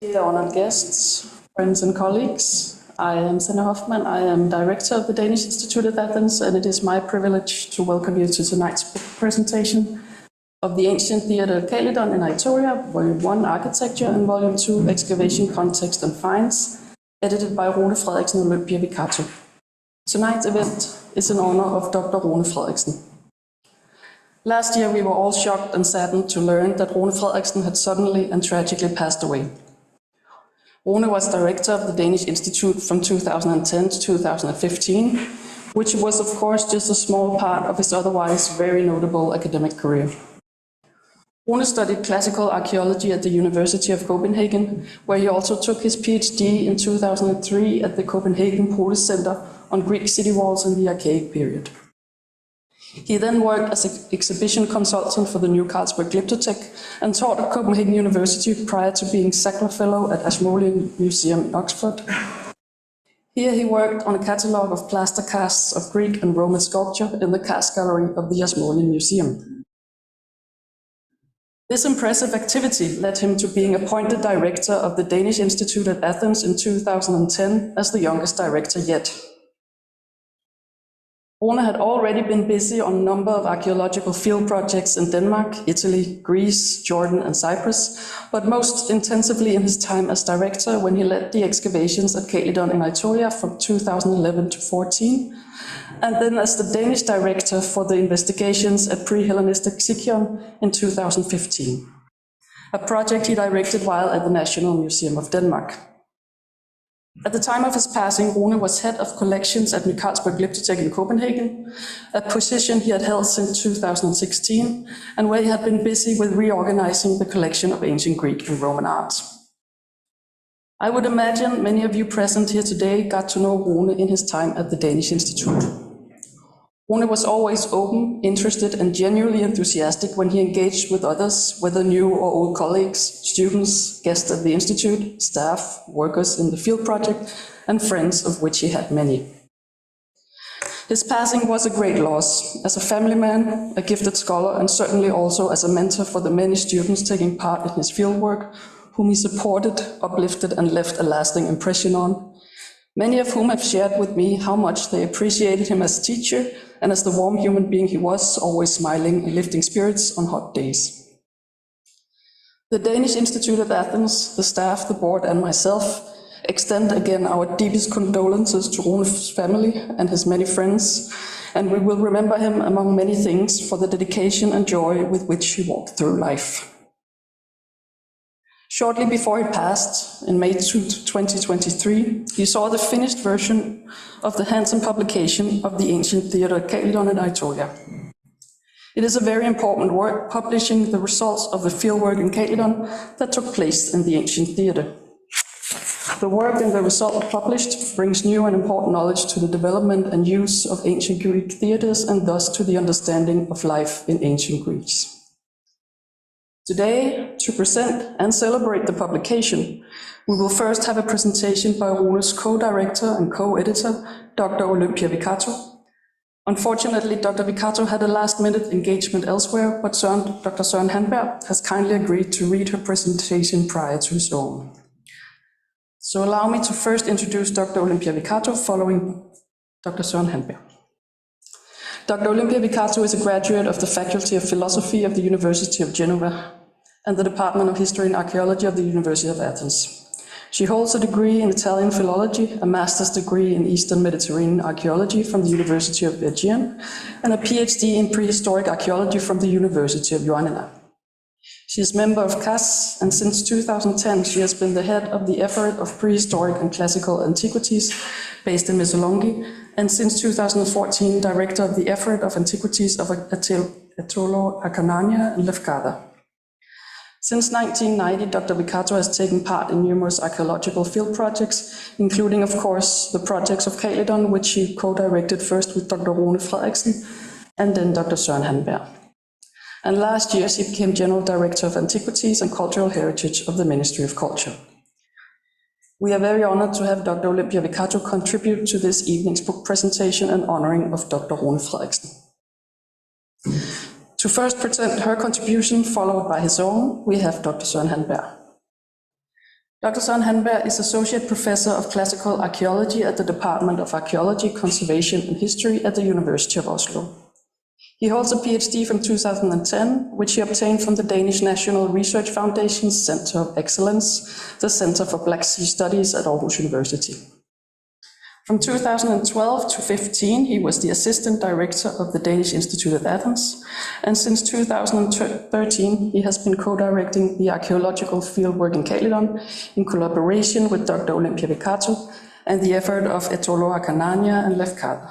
Dear honored guests, friends and colleagues, I am Senna Hoffman. I am director of the Danish Institute at Athens, and it is my privilege to welcome you to tonight's book presentation of the ancient theatre Kalydon in Aitolia, Volume 1, Architecture, and Volume 2, Excavation, Context and Finds, edited by Rune Frederiksen and Olympia Vikatou. Tonight's event is in honor of Dr. Rune Frederiksen. Last year we were all shocked and saddened to learn that Rune Frederiksen had suddenly and tragically passed away. Rune was director of the Danish Institute from 2010 to 2015, which was of course just a small part of his otherwise very notable academic career. Rune studied classical archaeology at the University of Copenhagen, where he also took his PhD in 2003 at the Copenhagen Polis Center on Greek city walls in the Archaic period. He then worked as an exhibition consultant for the New Carlsberg Glyptotek and taught at Copenhagen University prior to being Sackler Fellow at Ashmolean Museum in Oxford. Here he worked on a catalogue of plaster casts of Greek and Roman sculpture in the cast gallery of the Ashmolean Museum. This impressive activity led him to being appointed director of the Danish Institute at Athens in 2010 as the youngest director yet. Rune had already been busy on a number of archaeological field projects in Denmark, Italy, Greece, Jordan and Cyprus, but most intensively in his time as director when he led the excavations at Kalydon in Aitolia from 2011 to 14, and then as the Danish director for the investigations at pre-Hellenistic Sicyon in 2015, a project he directed while at the National Museum of Denmark. At the time of his passing, Rune was head of collections at New Carlsberg Glyptotek in Copenhagen, a position he had held since 2016, and where he had been busy with reorganizing the collection of ancient Greek and Roman art. I would imagine many of you present here today got to know Rune in his time at the Danish Institute. Rune was always open, interested, and genuinely enthusiastic when he engaged with others, whether new or old colleagues, students, guests at the Institute, staff, workers in the field project, and friends, of which he had many. His passing was a great loss, as a family man, a gifted scholar, and certainly also as a mentor for the many students taking part in his fieldwork, whom he supported, uplifted, and left a lasting impression on, many of whom have shared with me how much they appreciated him as a teacher and as the warm human being he was, always smiling and lifting spirits on hot days. The Danish Institute at Athens, the staff, the board and myself extend again our deepest condolences to Rune's family and his many friends, and we will remember him among many things for the dedication and joy with which he walked through life. Shortly before he passed, in May 2023, he saw the finished version of the handsome publication of the ancient theatre Kalydon in Aitolia. It is a very important work, publishing the results of the fieldwork in Kalydon that took place in the ancient theatre. The work and the result published brings new and important knowledge to the development and use of ancient Greek theatres and thus to the understanding of life in ancient Greece. Today, to present and celebrate the publication, we will first have a presentation by Rune's co-director and co-editor, Dr. Olympia Vikatou. Unfortunately, Dr. Vikatou had a last-minute engagement elsewhere, but Dr. Søren Handberg has kindly agreed to read her presentation prior to his own. So allow me to first introduce Dr. Olympia Vikatou, following Dr. Søren Handberg. Dr. Olympia Vikatou is a graduate of the Faculty of Philosophy of the University of Geneva and the Department of History and Archaeology of the University of Athens. She holds a degree in Italian philology, a master's degree in Eastern Mediterranean archaeology from the University of Aegean, and a PhD in prehistoric archaeology from the University of Ioannina. She is member of CAS, and since 2010 she has been the head of the effort of prehistoric and classical antiquities based in Missolonghi, and since 2014 director of the effort of antiquities of Aitolia, Acarnania and Lefkada. Since 1990, Dr. Vikatou has taken part in numerous archaeological field projects, including, of course, the projects of Kalydon, which she co-directed first with Dr. Rune Frederiksen and then Dr. Søren Handberg. And last year, she became General Director of Antiquities and Cultural Heritage of the Ministry of Culture. We are very honored to have Dr. Olympia Vikatou contribute to this evening's book presentation and honoring of Dr. Rune Frederiksen. To first present her contribution, followed by his own, we have Dr. Søren Handberg. Dr. Søren Hanberg is Associate Professor of Classical Archaeology at the Department of Archaeology, Conservation and History at the University of Oslo. He holds a PhD from 2010, which he obtained from the Danish National Research Foundation's Center of Excellence, the Center for Black Sea Studies at Aarhus University. From 2012 to 15, he was the Assistant Director of the Danish Institute at Athens, and since 2013, he has been co-directing the archaeological fieldwork in Kalydon in collaboration with Dr. Olympia Vikatou and the effort of Aitolia and Lefkada.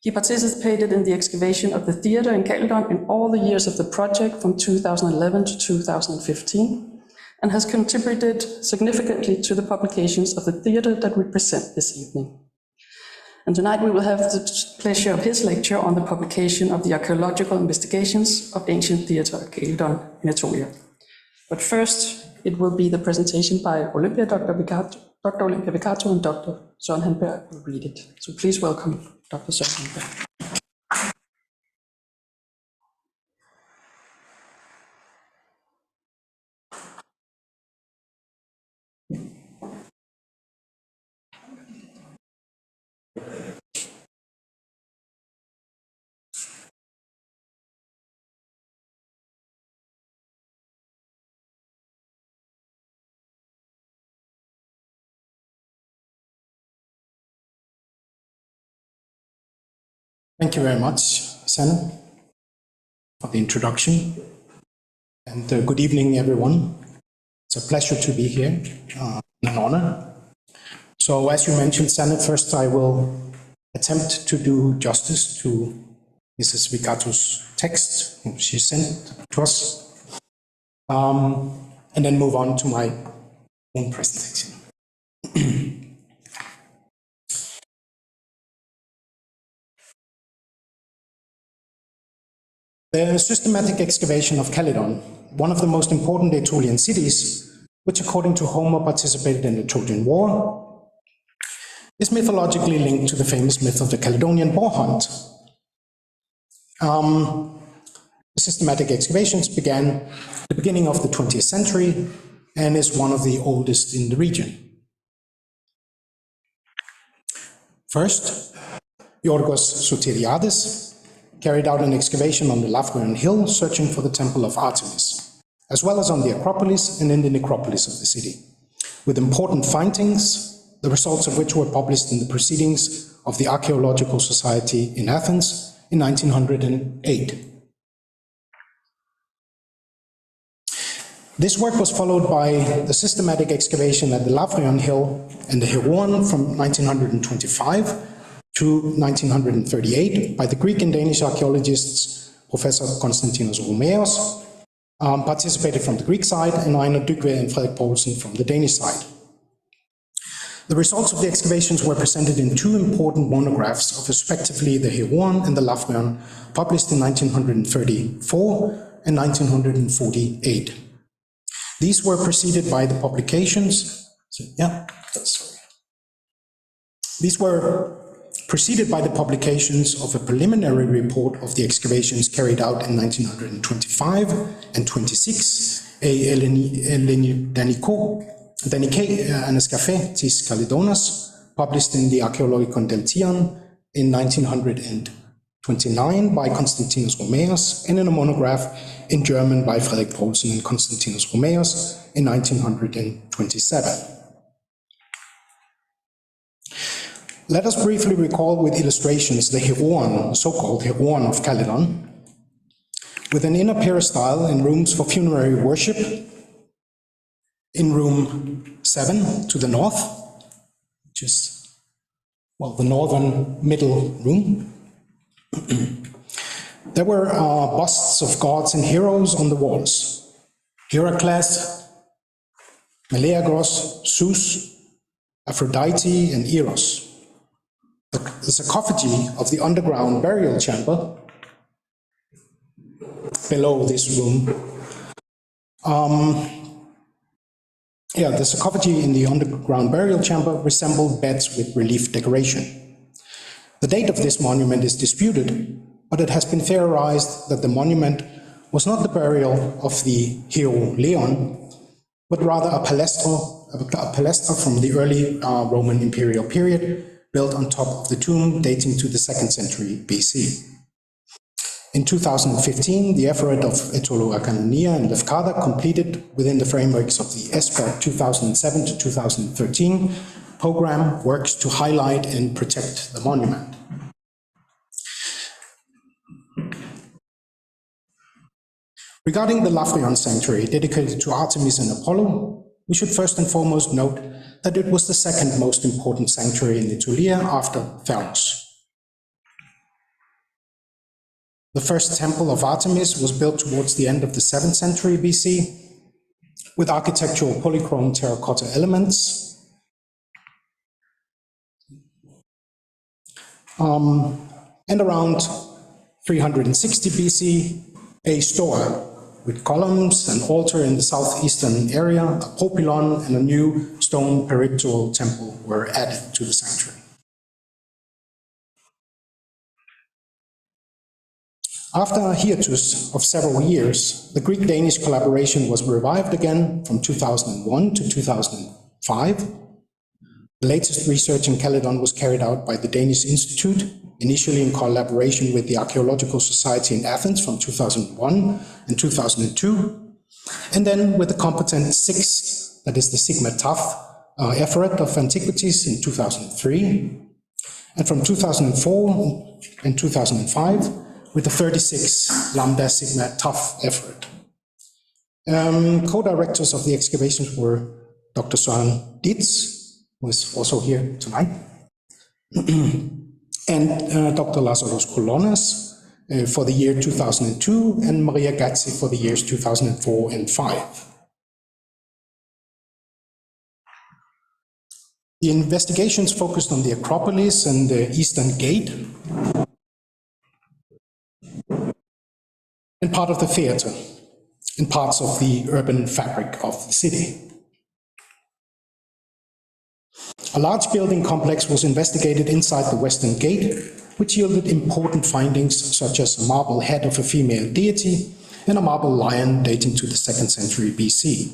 He participated in the excavation of the theatre in Kalydon in all the years of the project from 2011 to 2015, and has contributed significantly to the publications of the theatre that we present this evening. And tonight we will have the pleasure of his lecture on the publication of the archaeological investigations of ancient theatre at Kalydon in Aitolia. But first, it will be the presentation by Olympia, Dr. Olympia Vikatou and Dr. Søren Hanberg will read it. So please welcome Dr. Søren Hanberg. Thank you very much, Sanne, for the introduction. And good evening, everyone. It's a pleasure to be here, an honor. So as you mentioned, Sanne, first I will attempt to do justice to Mrs. Vikatou's text she sent to us, and then move on to my own presentation. The systematic excavation of Kalydon, one of the most important Aetolian cities, which according to Homer participated in the Trojan War, is mythologically linked to the famous myth of the Caledonian boar hunt. The systematic excavations began at the beginning of the 20th century and is one of the oldest in the region. First, Yorgos Soteriades carried out an excavation on the Lavrion hill searching for the temple of Artemis, as well as on the Acropolis and in the necropolis of the city, with important findings, the results of which were published in the Proceedings of the Archaeological Society in Athens in 1908. This work was followed by the systematic excavation at the Lavrion hill and the Herouan from 1925 to 1938 by the Greek and Danish archaeologists Professor Konstantinos Romeos, participated from the Greek side, and Einar Dybved and Frederik Poulsen from the Danish side. The results of the excavations were presented in two important monographs of respectively the Herouan and the Lavrion, published in 1934 and 1948. These were preceded by the publications, These were preceded by the publications of a preliminary report of the excavations carried out in 1925 and 26, a Danike Anascafetis Kalydonas, published in the Archaeologicon Deltion in 1929 by Konstantinos Romeos, and in a monograph in German by Frederik Poulsen and Konstantinos Romeos in 1927. Let us briefly recall with illustrations the Herouan, so-called Herouan of Kalydon, with an inner peristyle and rooms for funerary worship in room 7 to the north, which is, well, the northern middle room. There were busts of gods and heroes on the walls. Heracles, Meleagros, Zeus, Aphrodite, and Eros. The sarcophagi of the underground burial chamber below this room. The sarcophagi in the underground burial chamber resembled beds with relief decoration. The date of this monument is disputed, but it has been theorized that the monument was not the burial of the hero Leon, but rather a palestro a pilastr from the early Roman imperial period, built on top of the tomb dating to the 2nd century BC. In 2015, the effort of Aitolia and Lefkada completed within the frameworks of the ESPER 2007 to 2013 program works to highlight and protect the monument. Regarding the Lavrion sanctuary dedicated to Artemis and Apollo, we should first and foremost note that it was the second most important sanctuary in Aitolia after Thalos. The first temple of Artemis was built towards the end of the 7th century BC with architectural polychrome terracotta elements. And around 360 BC, a stoa with columns, an altar in the southeastern area, a propylon, and a new stone peripteral temple were added to the sanctuary. After a hiatus of several years, the Greek-Danish collaboration was revived again from 2001 to 2005. The latest research in Kalydon was carried out by the Danish Institute, initially in collaboration with the Archaeological Society in Athens from 2001 and 2002, and then with the competent SIX, that is the Sigma TAF effort of antiquities in 2003, and from 2004 and 2005, with the 36 Lambda Sigma TAF effort. Co-directors of the excavations were Dr. Søren Dietz, who is also here tonight, and Dr. Lazaros Kolonas for the year 2002, and Maria Gazzi for the years 2004 and 5. The investigations focused on the Acropolis and the Eastern Gate, and part of the theater, and parts of the urban fabric of the city. A large building complex was investigated inside the Western Gate, which yielded important findings such as a marble head of a female deity and a marble lion dating to the 2nd century BC.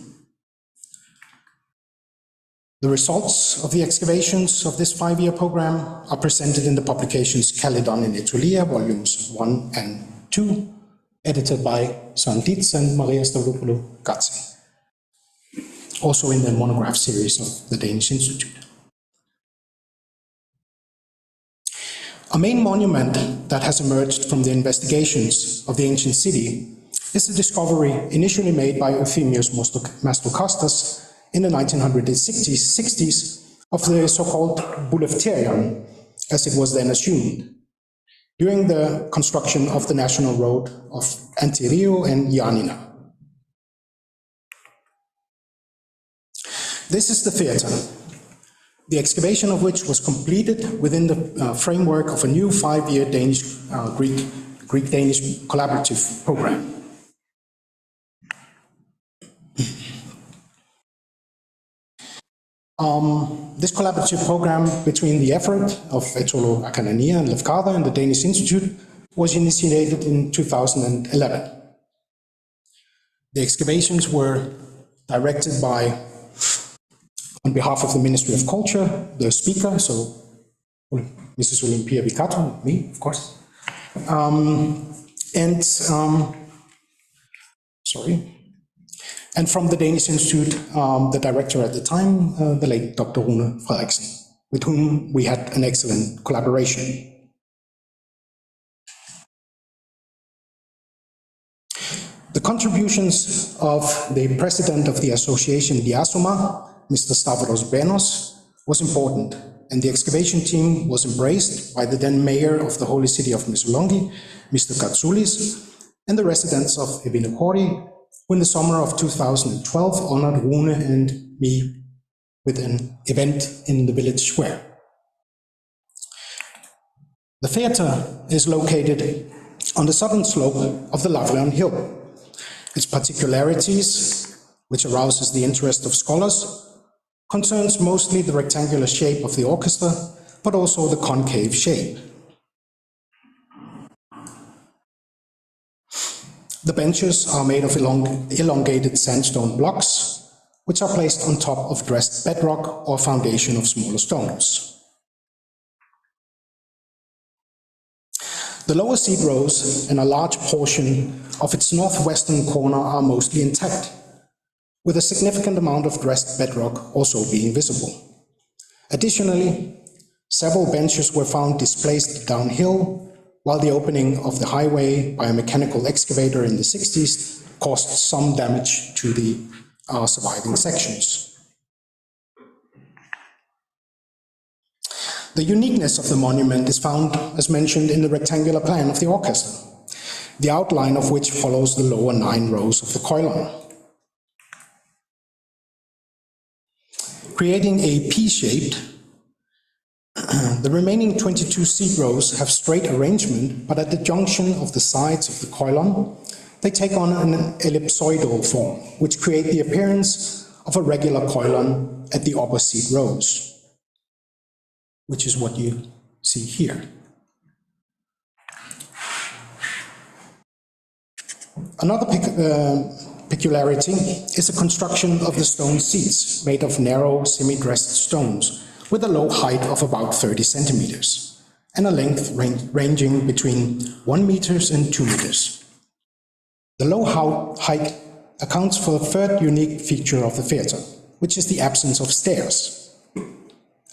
The results of the excavations of this 5-year program are presented in the publications Kalydon in Aitolia, volumes 1 and 2, edited by Søren Dietz and Maria Stavropoulou-Gazzi, also in the monograph series of the Danish Institute. A main monument that has emerged from the investigations of the ancient city is the discovery initially made by Euphemius Mastrokostas in the 1960s of the so-called Bouleuterion, as it was then assumed, during the construction of the national road of Antirio and Ioannina. This is the theatre, the excavation of which was completed within the framework of a new 5-year Greek-Danish collaborative program. This collaborative program between the effort of Aitolia and Lefkada and the Danish Institute was initiated in 2011. The excavations were directed by, on behalf of the Ministry of Culture, the speaker, so Mrs. Olympia Vikatou, me, of course, and from the Danish Institute, the director at the time, the late Dr. Rune Frederiksen, with whom we had an excellent collaboration. The contributions of the president of the association, Diasoma, Mr. Stavros Benos, was important, and the excavation team was embraced by the then mayor of the holy city of Missolonghi, Mr. Katsoulis, and the residents of Evinokori, who in the summer of 2012 honored Rune and me with an event in the village square. The theatre is located on the southern slope of the Lavrion Hill. Its particularities, which arouses the interest of scholars, concerns mostly the rectangular shape of the orchestra, but also the concave shape. The benches are made of elongated sandstone blocks, which are placed on top of dressed bedrock or foundation of smaller stones. The lower seat rows and a large portion of its northwestern corner are mostly intact, with a significant amount of dressed bedrock also being visible. Additionally, several benches were found displaced downhill, while the opening of the highway by a mechanical excavator in the 60s caused some damage to the surviving sections. The uniqueness of the monument is found, as mentioned, in the rectangular plan of the orchestra, the outline of which follows the lower 9 rows of the Kalydon. Creating a P-shaped, the remaining 22 seat rows have straight arrangement, but at the junction of the sides of the Kalydon, they take on an ellipsoidal form, which create the appearance of a regular Kalydon at the upper seat rows, which is what you see here. Another peculiarity is the construction of the stone seats, made of narrow, semi-dressed stones, with a low height of about 30 centimeters, and a length ranging between 1 meter and 2 meters. The low height accounts for the third unique feature of the theatre, which is the absence of stairs,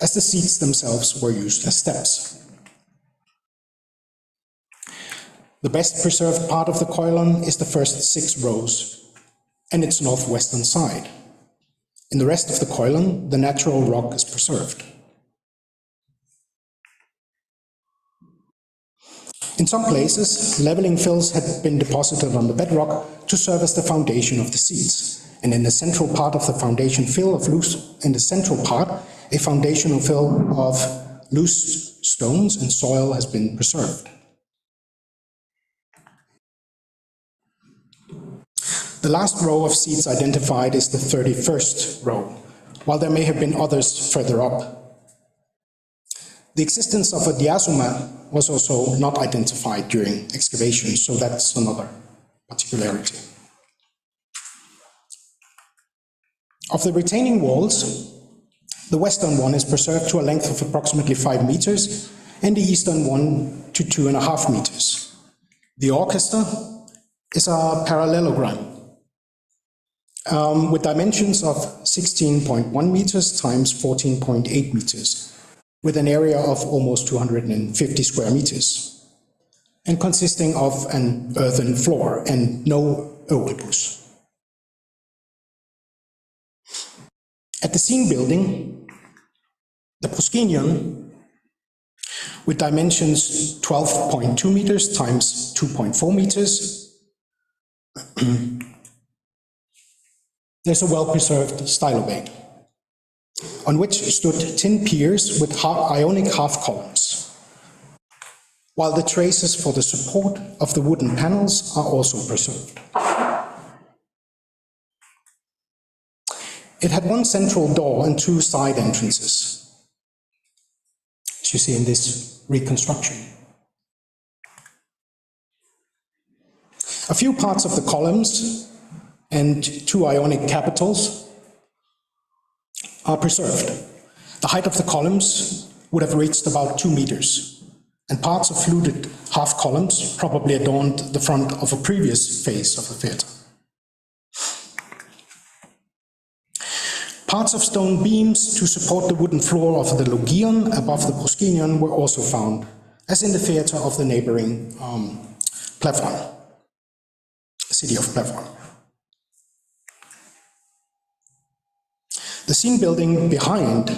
as the seats themselves were used as steps. The best preserved part of the Kalydon is the first 6 rows and its northwestern side. In the rest of the Kalydon, the natural rock is preserved. In some places, leveling fills had been deposited on the bedrock to serve as the foundation of the seats, and in the central part of the foundation fill of a foundational fill of loose stones and soil has been preserved. The last row of seats identified is the 31st row, while there may have been others further up. The existence of a diasoma was also not identified during excavation, so that's another particularity. Of the retaining walls, the western one is preserved to a length of approximately 5 meters, and the eastern one to 2.5 meters. The orchestra is a parallelogram with dimensions of 16.1 meters times 14.8 meters, with an area of almost 250 square meters, and consisting of an earthen floor and no orbus. At the scene building, the proscenium, with dimensions 12.2 meters times 2.4 meters, there's a well-preserved stylobate, on which stood tin piers with Ionic half columns, while the traces for the support of the wooden panels are also preserved. It had one central door and 2 side entrances, as you see in this reconstruction. A few parts of the columns and 2 Ionic capitals are preserved. The height of the columns would have reached about 2 meters, and parts of fluted half columns probably adorned the front of a previous phase of the theatre. Parts of stone beams to support the wooden floor of the logion above the proscenium were also found, as in the theatre of the neighboring Plevron, city of Plevron. The scene building behind,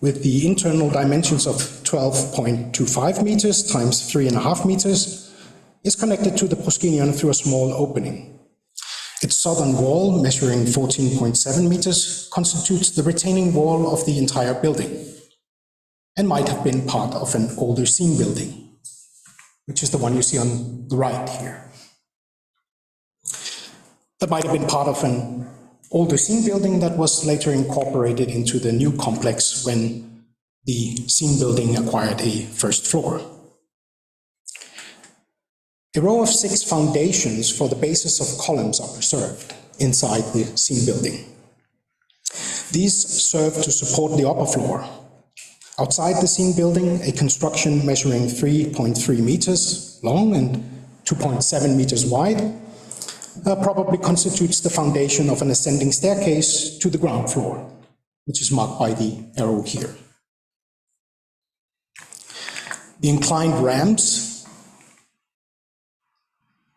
with the internal dimensions of 12.25 meters times 3.5 meters, is connected to the proscenium through a small opening. Its southern wall, measuring 14.7 meters, constitutes the retaining wall of the entire building, and might have been part of an older scene building, which is the one you see on the right here. That might have been part of an older scene building that was later incorporated into the new complex when the scene building acquired a first floor. A row of 6 foundations for the bases of columns are preserved inside the scene building. These serve to support the upper floor. Outside the scene building, a construction measuring 3.3 meters long and 2.7 meters wide probably constitutes the foundation of an ascending staircase to the ground floor, which is marked by the arrow here. The inclined ramps,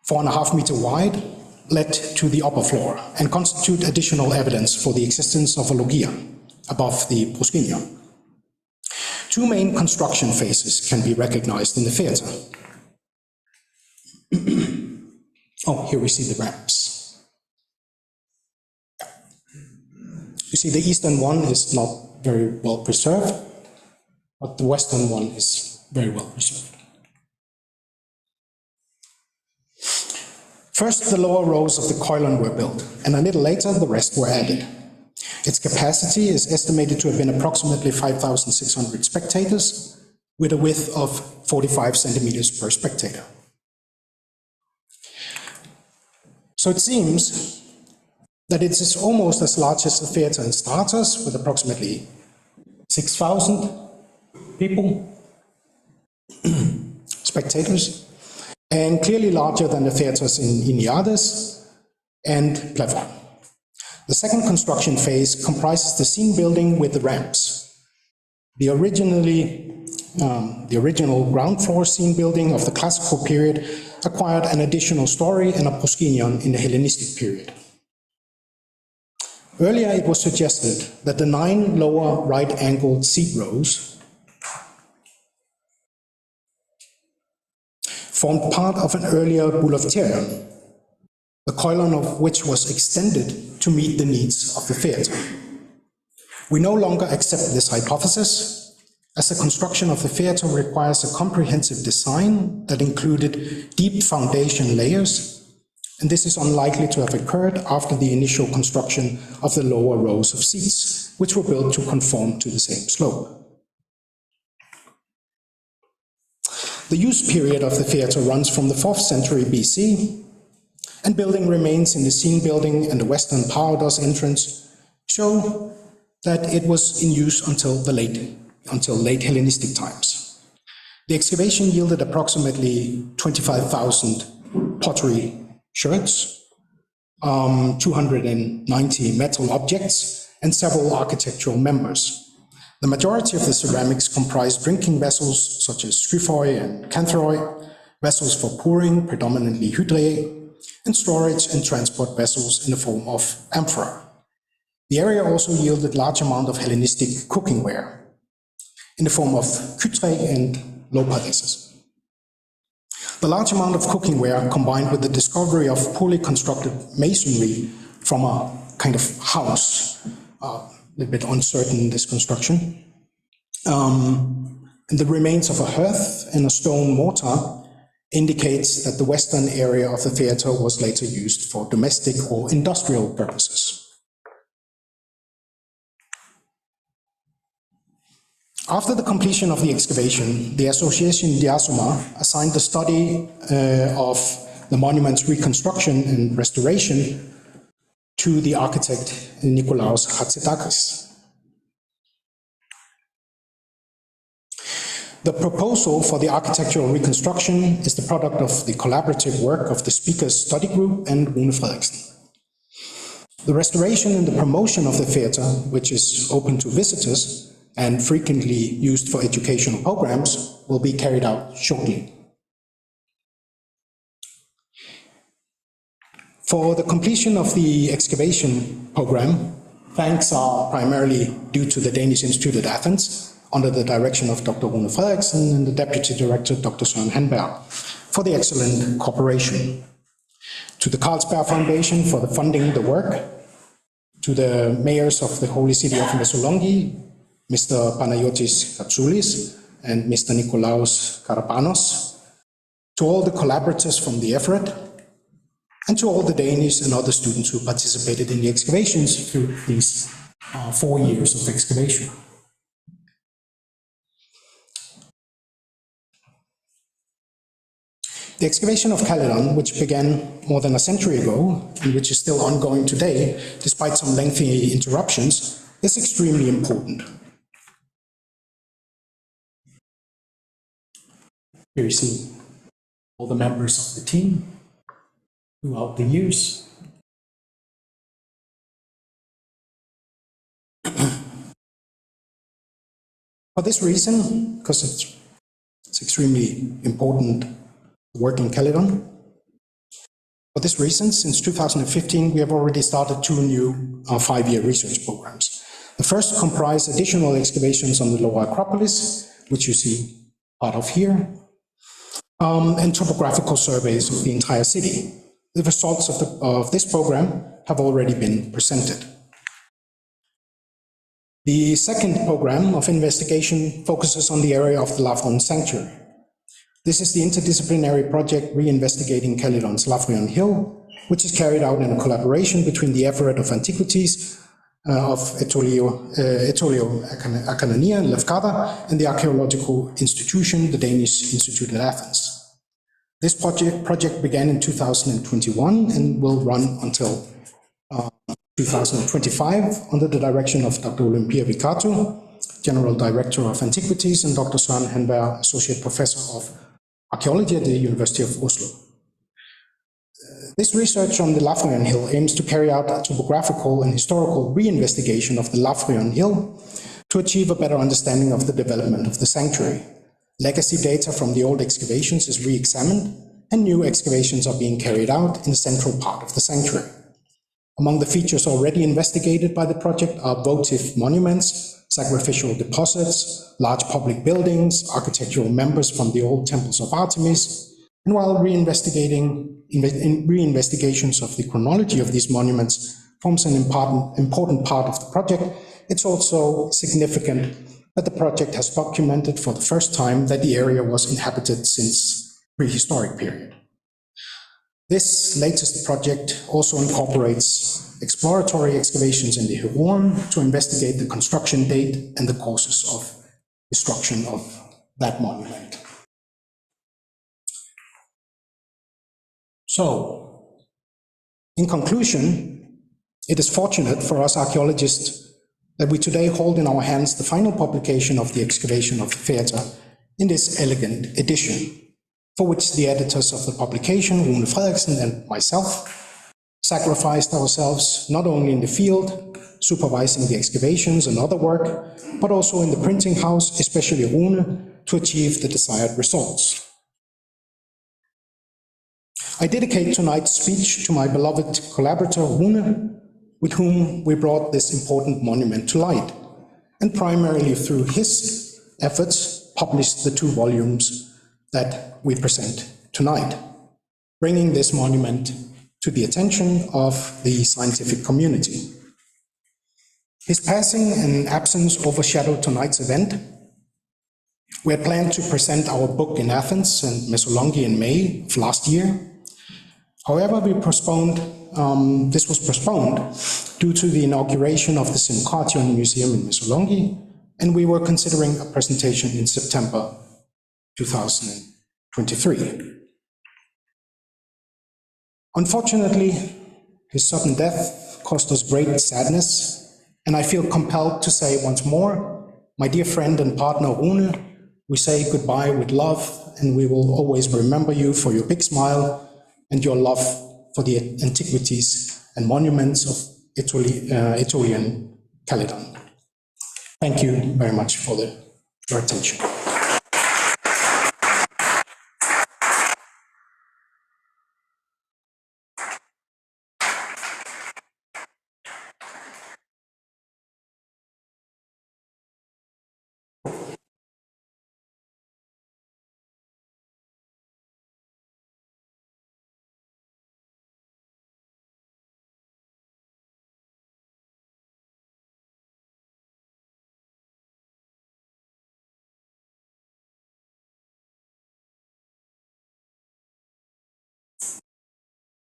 4.5 meter wide, led to the upper floor and constitute additional evidence for the existence of a loggia above the proscenium. Two main construction phases can be recognized in the theatre. Oh, here we see the ramps. You see the eastern one is not very well preserved, but the western one is very well preserved. First, the lower rows of the Kalydon were built, and a little later the rest were added. Its capacity is estimated to have been approximately 5,600 spectators, with a width of 45 centimeters per spectator. So it seems that it is almost as large as the theatre in Spartas, with approximately 6,000 people, spectators, and clearly larger than the theatres in Iniades and Plevra. The second construction phase comprises the scene building with the ramps. The original ground floor scene building of the classical period acquired an additional story and a proscenium in the Hellenistic period. Earlier it was suggested that the 9 lower right-angled seat rows formed part of an earlier bouleuterion, the Kalydon of which was extended to meet the needs of the theatre. We no longer accept this hypothesis, as the construction of the theatre requires a comprehensive design that included deep foundation layers, and this is unlikely to have occurred after the initial construction of the lower rows of seats, which were built to conform to the same slope. The use period of the theatre runs from the 4th century BC, and building remains in the scene building and the western parados entrance show that it was in use until late Hellenistic times. The excavation yielded approximately 25,000 pottery sherds, 290 metal objects, and several architectural members. The majority of the ceramics comprised drinking vessels such as stryphoi and cantharoi, vessels for pouring, predominantly hydrae, and storage and transport vessels in the form of amphora. The area also yielded large amount of Hellenistic cooking ware in the form of kytre and lopadeses. The large amount of cooking ware, combined with the discovery of poorly constructed masonry from a kind of house, a little bit uncertain, this construction, and the remains of a hearth and a stone mortar indicates that the western area of the theatre was later used for domestic or industrial purposes. After the completion of the excavation, the Association Diasoma assigned the study of the monument's reconstruction and restoration to the architect Nikolaos Hatzitakis. The proposal for the architectural reconstruction is the product of the collaborative work of the speaker's study group and Rune Frederiksen. The restoration and the promotion of the theatre, which is open to visitors and frequently used for educational programs, will be carried out shortly. For the completion of the excavation program, thanks are primarily due to the Danish Institute at Athens, under the direction of Dr. Rune Frederiksen and the Deputy Director, Dr. Søren Hanberg, for the excellent cooperation. To the Carlsberg Foundation for the funding the work, to the mayors of the Holy City of Mesolongi, Mr. Panayotis Katsoulis and Mr. Nikolaos Karapanos, to all the collaborators from the effort, and to all the Danish and other students who participated in the excavations through these 4 years of excavation. The excavation of Kalydon, which began more than a century ago, and which is still ongoing today, despite some lengthy interruptions, is extremely important. Here you see all the members of the team throughout the years. For this reason, because it's extremely important work in Kalydon, for this reason, since 2015, we have already started 2 new 5-year research programs. The first comprise additional excavations on the Lower Acropolis, which you see part of here, and topographical surveys of the entire city. The results of this program have already been presented. The second program of investigation focuses on the area of the Lavrion Sanctuary. This is the interdisciplinary project reinvestigating Kalydon's Lavrion Hill, which is carried out in a collaboration between the Everett of Antiquities of Aitolia and Lefkada and the archaeological institution, the Danish Institute at Athens. This project began in 2021 and will run until 2025 under the direction of Dr. Olympia Vikatou, General Director of Antiquities, and Dr. Søren Hanberg, Associate Professor of Archaeology at the University of Oslo. This research on the Lavrion Hill aims to carry out a topographical and historical reinvestigation of the Lavrion Hill to achieve a better understanding of the development of the sanctuary. Legacy data from the old excavations is re-examined, and new excavations are being carried out in the central part of the sanctuary. Among the features already investigated by the project are votive monuments, sacrificial deposits, large public buildings, architectural members from the old temples of Artemis, and while reinvestigations of the chronology of these monuments forms an important part of the project, it's also significant that the project has documented for the first time that the area was inhabited since prehistoric period. This latest project also incorporates exploratory excavations in the Huron to investigate the construction date and the causes of destruction of that monument. So, in conclusion, it is fortunate for us archaeologists that we today hold in our hands the final publication of the excavation of the theatre in this elegant edition, for which the editors of the publication, Rune Frederiksen and myself, sacrificed ourselves not only in the field, supervising the excavations and other work, but also in the printing house, especially Rune, to achieve the desired results. I dedicate tonight's speech to my beloved collaborator, Rune, with whom we brought this important monument to light, and primarily through his efforts published the 2 volumes that we present tonight, bringing this monument to the attention of the scientific community. His passing and absence overshadowed tonight's event. We had planned to present our book in Athens and Mesolongi in May of last year. However, this was postponed due to the inauguration of the Syncration Museum in Mesolongi, and we were considering a presentation in September 2023. Unfortunately, his sudden death caused us great sadness, and I feel compelled to say once more, my dear friend and partner Rune, we say goodbye with love, and we will always remember you for your big smile and your love for the antiquities and monuments of Aitolian Kalydon. Thank you very much for your attention.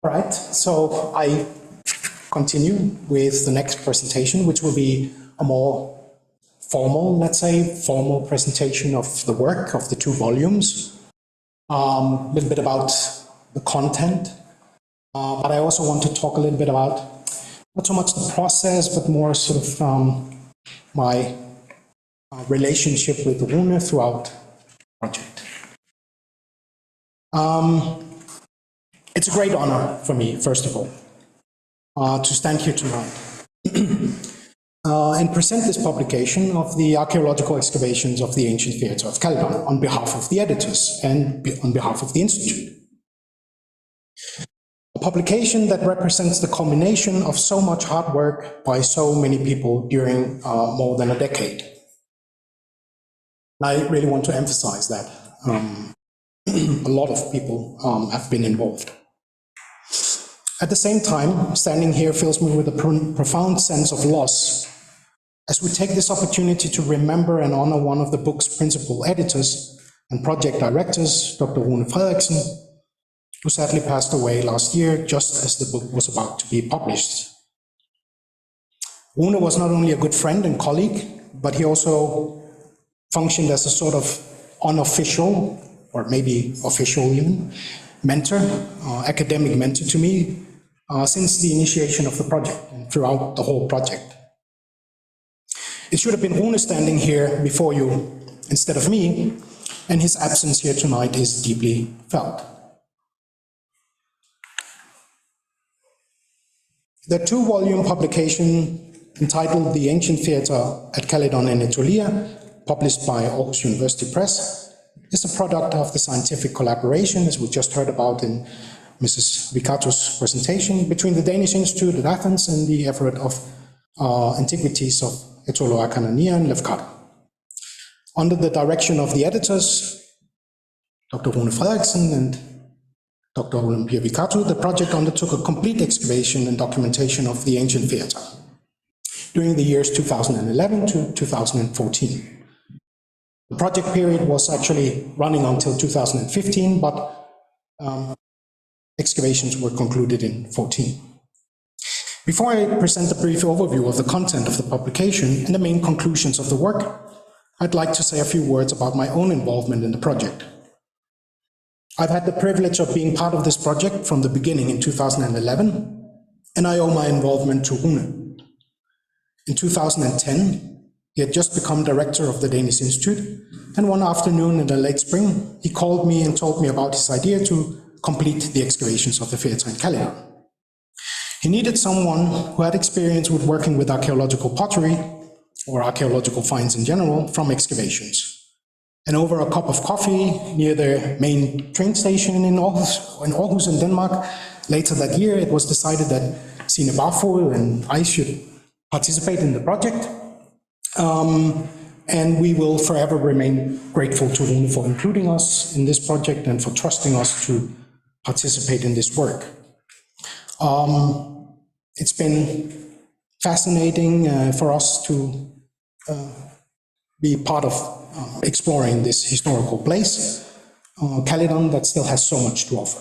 All right, so I continue with the next presentation, which will be a more formal, let's say, formal presentation of the work of the 2 volumes. A little bit about the content, but I also want to talk a little bit about not so much the process, but more sort of my relationship with Rune throughout the project. It's a great honor for me, first of all, to stand here tonight and present this publication of the archaeological excavations of the ancient theatre of Kalydon on behalf of the editors and on behalf of the Institute. A publication that represents the culmination of so much hard work by so many people during more than a decade. I really want to emphasize that. A lot of people have been involved. At the same time, standing here fills me with a profound sense of loss as we take this opportunity to remember and honor one of the book's principal editors and project directors, Dr. Rune Frederiksen, who sadly passed away last year just as the book was about to be published. Rune was not only a good friend and colleague, but he also functioned as a sort of unofficial, or maybe official even, mentor, academic mentor to me since the initiation of the project and throughout the whole project. It should have been Rune standing here before you instead of me, and his absence here tonight is deeply felt. The two-volume publication entitled The Ancient Theatre at Kalydon and Aitolia, published by Aarhus University Press, is a product of the scientific collaboration, as we just heard about in Mrs. Vikatou's presentation, between the Danish Institute at Athens and the Effort of Antiquities of Aitolia and Vikatou. Under the direction of the editors, Dr. Rune Frederiksen and Dr. Olympia Vikatou, the project undertook a complete excavation and documentation of the ancient theatre during the years 2011 to 2014. The project period was actually running until 2015, but excavations were concluded in 2014. Before I present a brief overview of the content of the publication and the main conclusions of the work, I'd like to say a few words about my own involvement in the project. I've had the privilege of being part of this project from the beginning in 2011, and I owe my involvement to Rune. In 2010, he had just become director of the Danish Institute, and one afternoon in the late spring, he called me and told me about his idea to complete the excavations of the theatre in Kalydon. He needed someone who had experience with working with archaeological pottery, or archaeological finds in general, from excavations. And over a cup of coffee near the main train station in Aarhus in Denmark, later that year, it was decided that Signe Barfod and I should participate in the project. And we will forever remain grateful to Rune for including us in this project and for trusting us to participate in this work. It's been fascinating for us to be part of exploring this historical place, Kalydon, that still has so much to offer.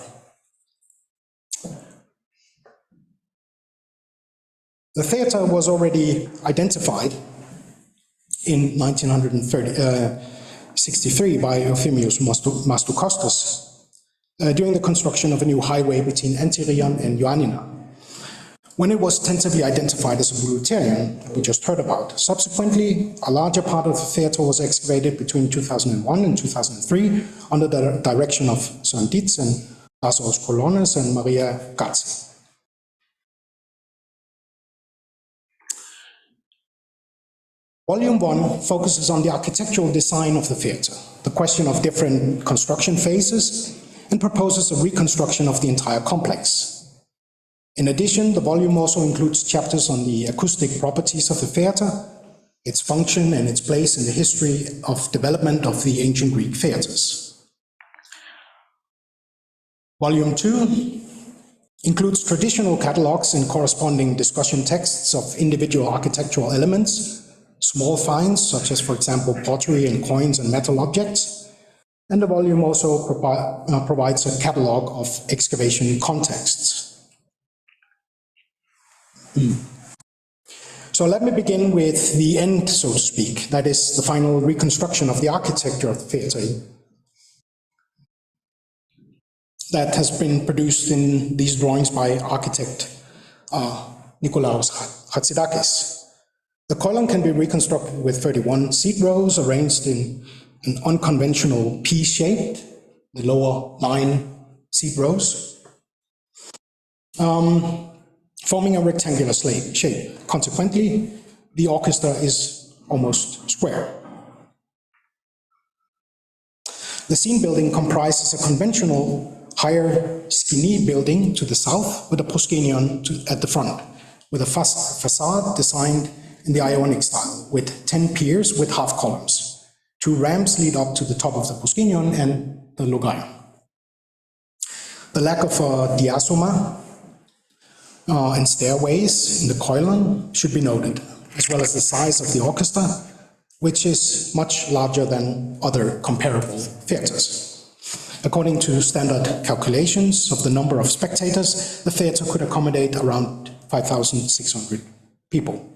The theatre was already identified in 1963 by Euthymius Mastukostas during the construction of a new highway between Antirion and Ioannina, when it was tentatively identified as a Vikatou that we just heard about. Subsequently, a larger part of the theatre was excavated between 2001 and 2003 under the direction of Søren Dietz and Lazarus Colones and Maria Gazzi. Volume 1 focuses on the architectural design of the theatre, the question of different construction phases, and proposes a reconstruction of the entire complex. In addition, the volume also includes chapters on the acoustic properties of the theatre, its function and its place in the history of development of the ancient Greek theatres. Volume 2 includes traditional catalogues and corresponding discussion texts of individual architectural elements, small finds such as, for example, pottery and coins and metal objects, and the volume also provides a catalogue of excavation contexts. So let me begin with the end, so to speak, that is the final reconstruction of the architecture of the theatre that has been produced in these drawings by architect Nikolaos Hatzidakis. The column can be reconstructed with 31 seat rows arranged in an unconventional P shape, the lower 9 seat rows, forming a rectangular shape. Consequently, the orchestra is almost square. The scene building comprises a conventional higher skinny building to the south with a proscenium at the front, with a facade designed in the Ionic style, with 10 piers with half columns. 2 ramps lead up to the top of the proscenium and the loggia. The lack of a diasoma and stairways in the Kalydon should be noted, as well as the size of the orchestra, which is much larger than other comparable theatres. According to standard calculations of the number of spectators, the theatre could accommodate around 5,600 people,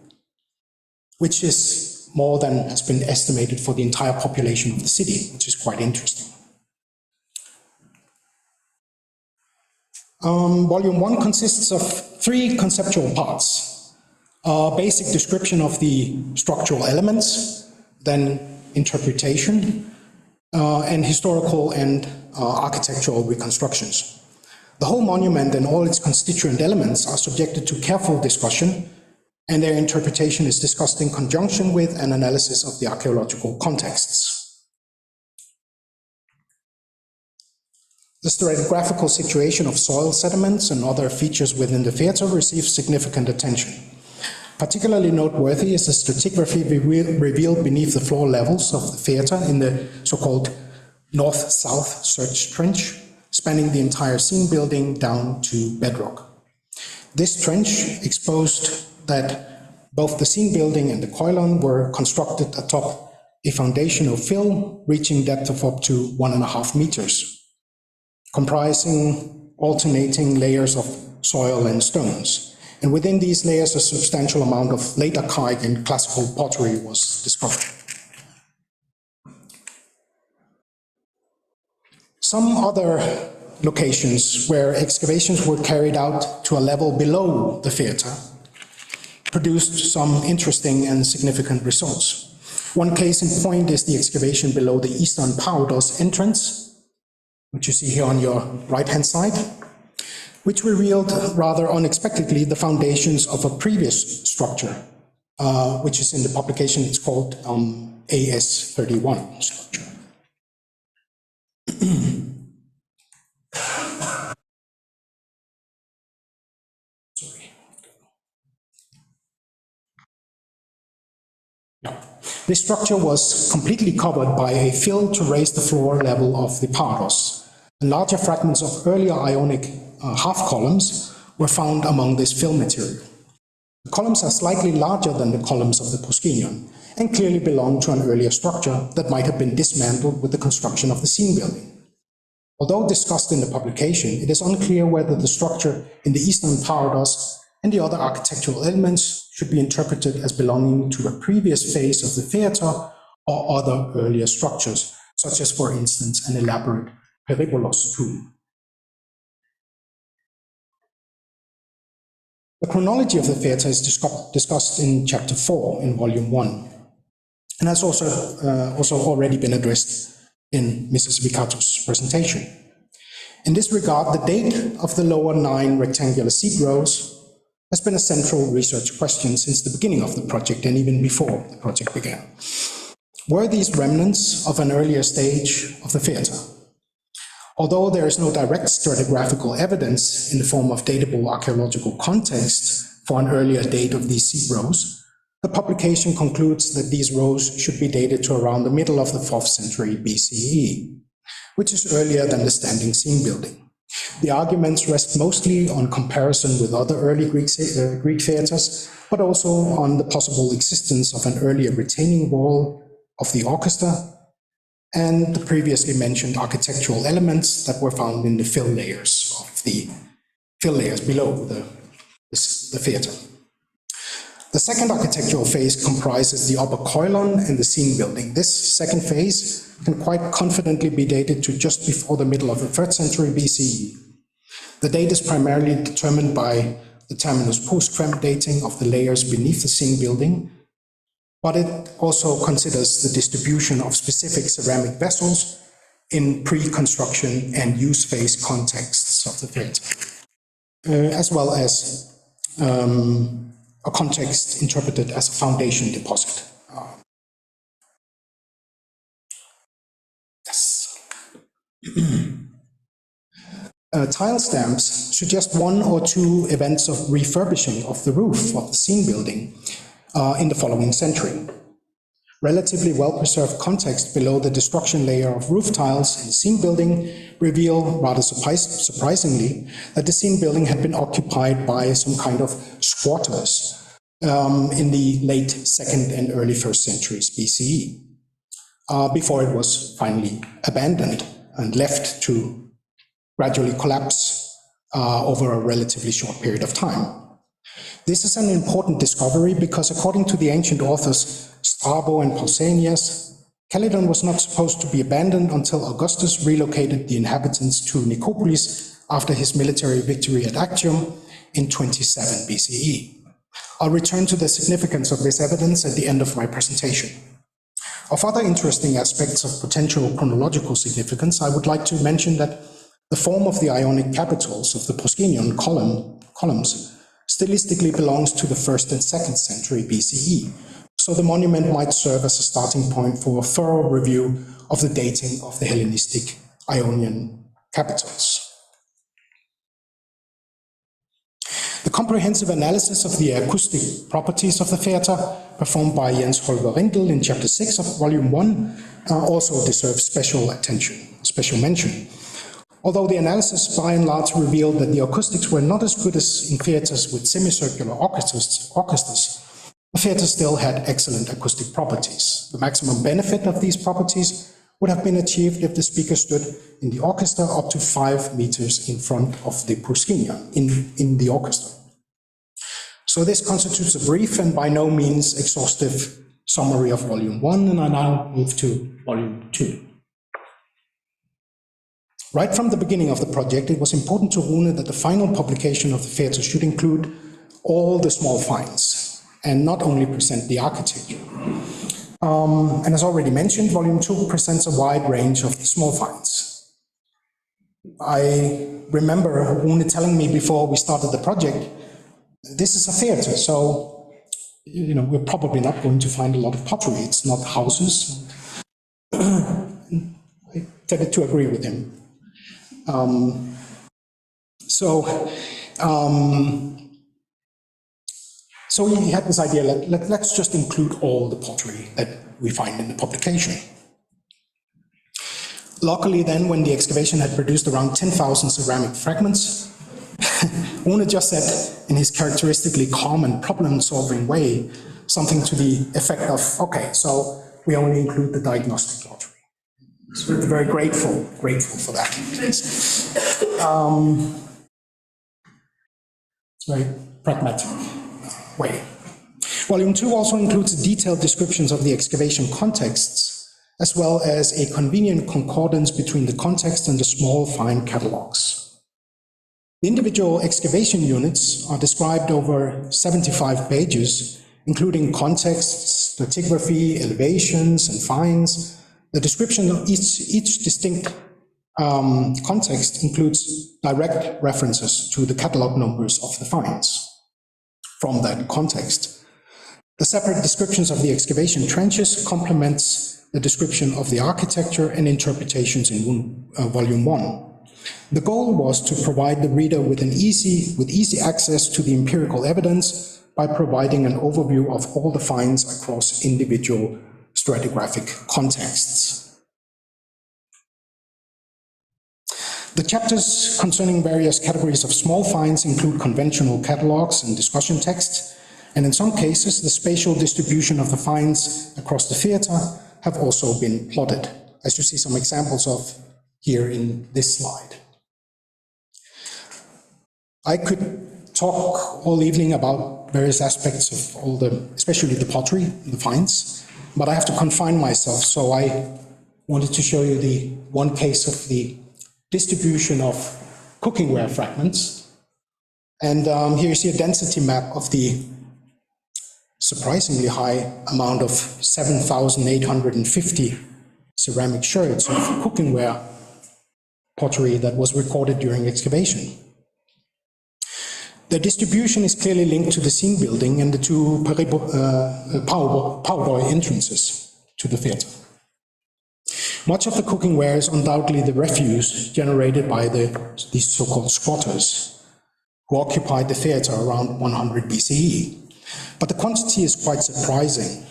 which is more than has been estimated for the entire population of the city, which is quite interesting. Volume 1 consists of 3 conceptual parts. A basic description of the structural elements, then interpretation, and historical and architectural reconstructions. The whole monument and all its constituent elements are subjected to careful discussion, and their interpretation is discussed in conjunction with an analysis of the archaeological contexts. The stratigraphical situation of soil sediments and other features within the theatre receives significant attention. Particularly noteworthy is the stratigraphy revealed beneath the floor levels of the theatre in the so-called north-south search trench, spanning the entire scene building down to bedrock. This trench exposed that both the scene building and the Kalydon were constructed atop a foundational fill reaching depth of up to 1.5 meters. Comprising alternating layers of soil and stones. And within these layers, a substantial amount of late archaic and classical pottery was discovered. Some other locations where excavations were carried out to a level below the theatre produced some interesting and significant results. One case in point is the excavation below the eastern Parados entrance, which you see here on your right-hand side, which revealed rather unexpectedly the foundations of a previous structure, which is in the publication, it's called AS31 structure. Sorry. No. This structure was completely covered by a fill to raise the floor level of the Parados. And larger fragments of earlier Ionic half columns were found among this fill material. The columns are slightly larger than the columns of the proscenium and clearly belong to an earlier structure that might have been dismantled with the construction of the scene building. Although discussed in the publication, it is unclear whether the structure in the eastern Parados and the other architectural elements should be interpreted as belonging to a previous phase of the theatre or other earlier structures, such as, for instance, an elaborate Peribolos tomb. The chronology of the theatre is discussed in chapter 4 in volume 1, and has also already been addressed in Mrs. Vikatou's presentation. In this regard, the date of the lower 9 rectangular seat rows has been a central research question since the beginning of the project and even before the project began. Were these remnants of an earlier stage of the theatre? Although there is no direct stratigraphical evidence in the form of datable archaeological context for an earlier date of these seat rows, the publication concludes that these rows should be dated to around the middle of the 4th century BCE, which is earlier than the standing scene building. The arguments rest mostly on comparison with other early Greek theatres, but also on the possible existence of an earlier retaining wall of the orchestra and the previously mentioned architectural elements that were found in the fill layers below the theatre. The second architectural phase comprises the upper Kalydon and the scene building. This second phase can quite confidently be dated to just before the middle of the 3rd century BCE. The date is primarily determined by the terminus post-crem dating of the layers beneath the scene building, but it also considers the distribution of specific ceramic vessels in pre-construction and use phase contexts of the theatre, as well as a context interpreted as a foundation deposit. Yes. Tile stamps suggest one or two events of refurbishing of the roof of the scene building in the following century. Relatively well-preserved context below the destruction layer of roof tiles in the scene building reveal, rather surprisingly, that the scene building had been occupied by some kind of squatters in the late 2nd and early 1st centuries BCE, before it was finally abandoned and left to gradually collapse over a relatively short period of time. This is an important discovery because according to the ancient authors Strabo and Pausanias, Kalydon was not supposed to be abandoned until Augustus relocated the inhabitants to Nicopolis after his military victory at Actium in 27 BCE. I'll return to the significance of this evidence at the end of my presentation. Of other interesting aspects of potential chronological significance, I would like to mention that the form of the Ionic capitals of the proscenium columns stylistically belongs to the 1st and 2nd century BCE, so the monument might serve as a starting point for a thorough review of the dating of the Hellenistic Ionian capitals. The comprehensive analysis of the acoustic properties of the theatre, performed by Jens Holger Rindel in chapter 6 of volume 1, also deserves special mention. Although the analysis by and large revealed that the acoustics were not as good as in theatres with semicircular orchestras, the theatre still had excellent acoustic properties. The maximum benefit of these properties would have been achieved if the speaker stood in the orchestra up to 5 meters in front of the proscenium in the orchestra. So this constitutes a brief and by no means exhaustive summary of volume 1, and I now move to volume 2. Right from the beginning of the project, it was important to Rune that the final publication of the theatre should include all the small finds and not only present the architecture. And as already mentioned, volume 2 presents a wide range of the small finds. I remember Rune telling me before we started the project, this is a theatre, so we're probably not going to find a lot of pottery. It's not houses. I tended to agree with him. So he had this idea, let's just include all the pottery that we find in the publication. Luckily then, when the excavation had produced around 10,000 ceramic fragments, Rune just said, in his characteristically calm and problem-solving way, something to the effect of, okay, so we only include the diagnostic pottery. So we're very grateful for that. It's very pragmatic way. Volume 2 also includes detailed descriptions of the excavation contexts, as well as a convenient concordance between the context and the small fine catalogues. The individual excavation units are described over 75 pages, including contexts, stratigraphy, elevations, and finds. The description of each distinct context includes direct references to the catalog numbers of the finds from that context. The separate descriptions of the excavation trenches complements the description of the architecture and interpretations in volume 1. The goal was to provide the reader with easy access to the empirical evidence by providing an overview of all the finds across individual stratigraphic contexts. The chapters concerning various categories of small finds include conventional catalogs and discussion texts, and in some cases, the spatial distribution of the finds across the theatre have also been plotted, as you see some examples of here in this slide. I could talk all evening about various aspects of all especially the pottery, the finds, but I have to confine myself, so I wanted to show you the one case of the distribution of cookingware fragments. And here you see a density map of the surprisingly high amount of 7,850 ceramic sherds of cookingware pottery that was recorded during excavation. The distribution is clearly linked to the scene building and the two powder entrances to the theatre. Much of the cookingware is undoubtedly the refuse generated by these so-called squatters who occupied the theatre around 100 BCE. But the quantity is quite surprising.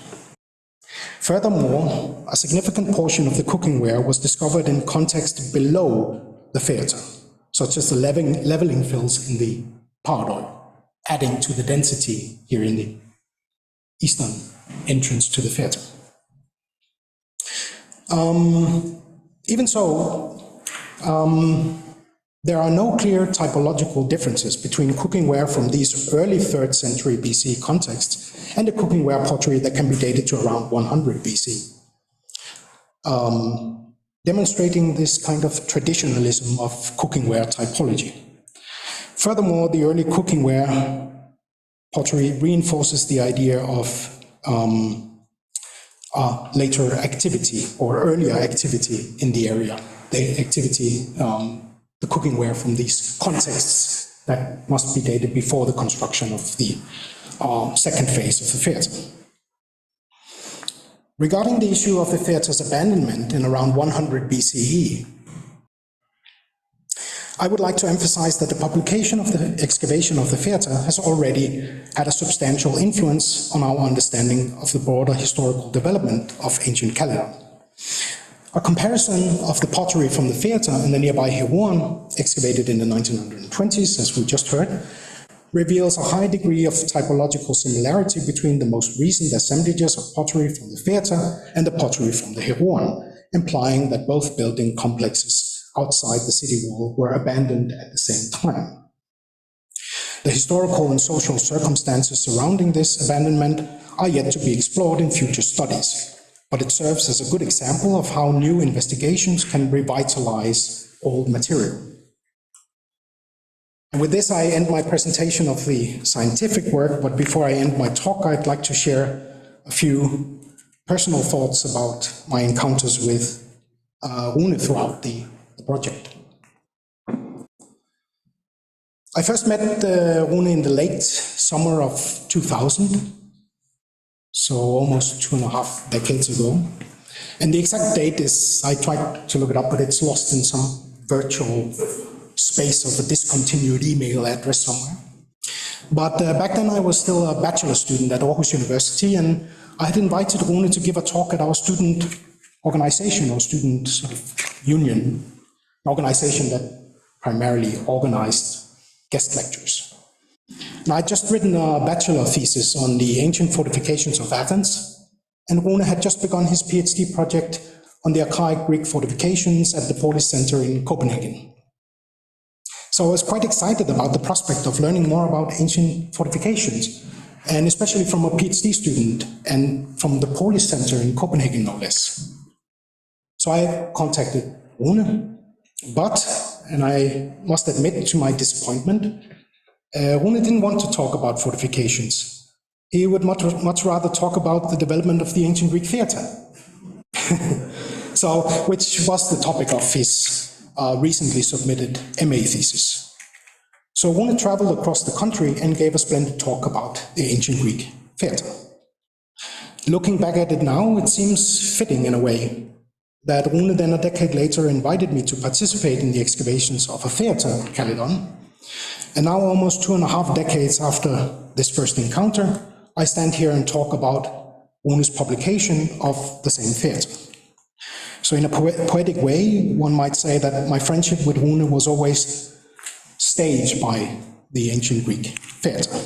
Furthermore, a significant portion of the cookingware was discovered in context below the theatre, such as the leveling fills in the powder, adding to the density here in the eastern entrance to the theatre. Even so, there are no clear typological differences between cookingware from these early 3rd century BC contexts and the cookingware pottery that can be dated to around 100 BC, demonstrating this kind of traditionalism of cookingware typology. Furthermore, the early cookingware pottery reinforces the idea of later activity or earlier activity in the area, the activity, the cookingware from these contexts that must be dated before the construction of the second phase of the theatre. Regarding the issue of the theatre's abandonment in around 100 BCE, I would like to emphasize that the publication of the excavation of the theatre has already had a substantial influence on our understanding of the broader historical development of ancient Kalydon. A comparison of the pottery from the theatre in the nearby Herouan, excavated in the 1920s, as we just heard, reveals a high degree of typological similarity between the most recent assemblages of pottery from the theatre and the pottery from the Herouan, implying that both building complexes outside the city wall were abandoned at the same time. The historical and social circumstances surrounding this abandonment are yet to be explored in future studies, but it serves as a good example of how new investigations can revitalize old material. And with this, I end my presentation of the scientific work, but before I end my talk, I'd like to share a few personal thoughts about my encounters with Rune throughout the project. I first met Rune in the late summer of 2000, so almost 2.5 decades ago. And the exact date is, I tried to look it up, but it's lost in some virtual space of a discontinued email address somewhere. But back then I was still a bachelor student at Aarhus University, and I had invited Rune to give a talk at our student organization or student sort of union, an organization that primarily organized guest lectures. And I'd just written a bachelor thesis on the ancient fortifications of Athens, and Rune had just begun his PhD project on the archaic Greek fortifications at the Polish Center in Copenhagen. So I was quite excited about the prospect of learning more about ancient fortifications, and especially from a PhD student and from the Polish Center in Copenhagen, no less. So I contacted Rune, but, and I must admit to my disappointment, Rune didn't want to talk about fortifications. He would much rather talk about the development of the ancient Greek theatre. So, which was the topic of his recently submitted MA thesis. So Rune traveled across the country and gave a splendid talk about the ancient Greek theatre. Looking back at it now, it seems fitting in a way that Rune then a decade later invited me to participate in the excavations of a theatre in Kalydon. And now, almost 2.5 decades after this first encounter, I stand here and talk about Rune's publication of the same theatre. So in a poetic way, one might say that my friendship with Rune was always staged by the ancient Greek theatre.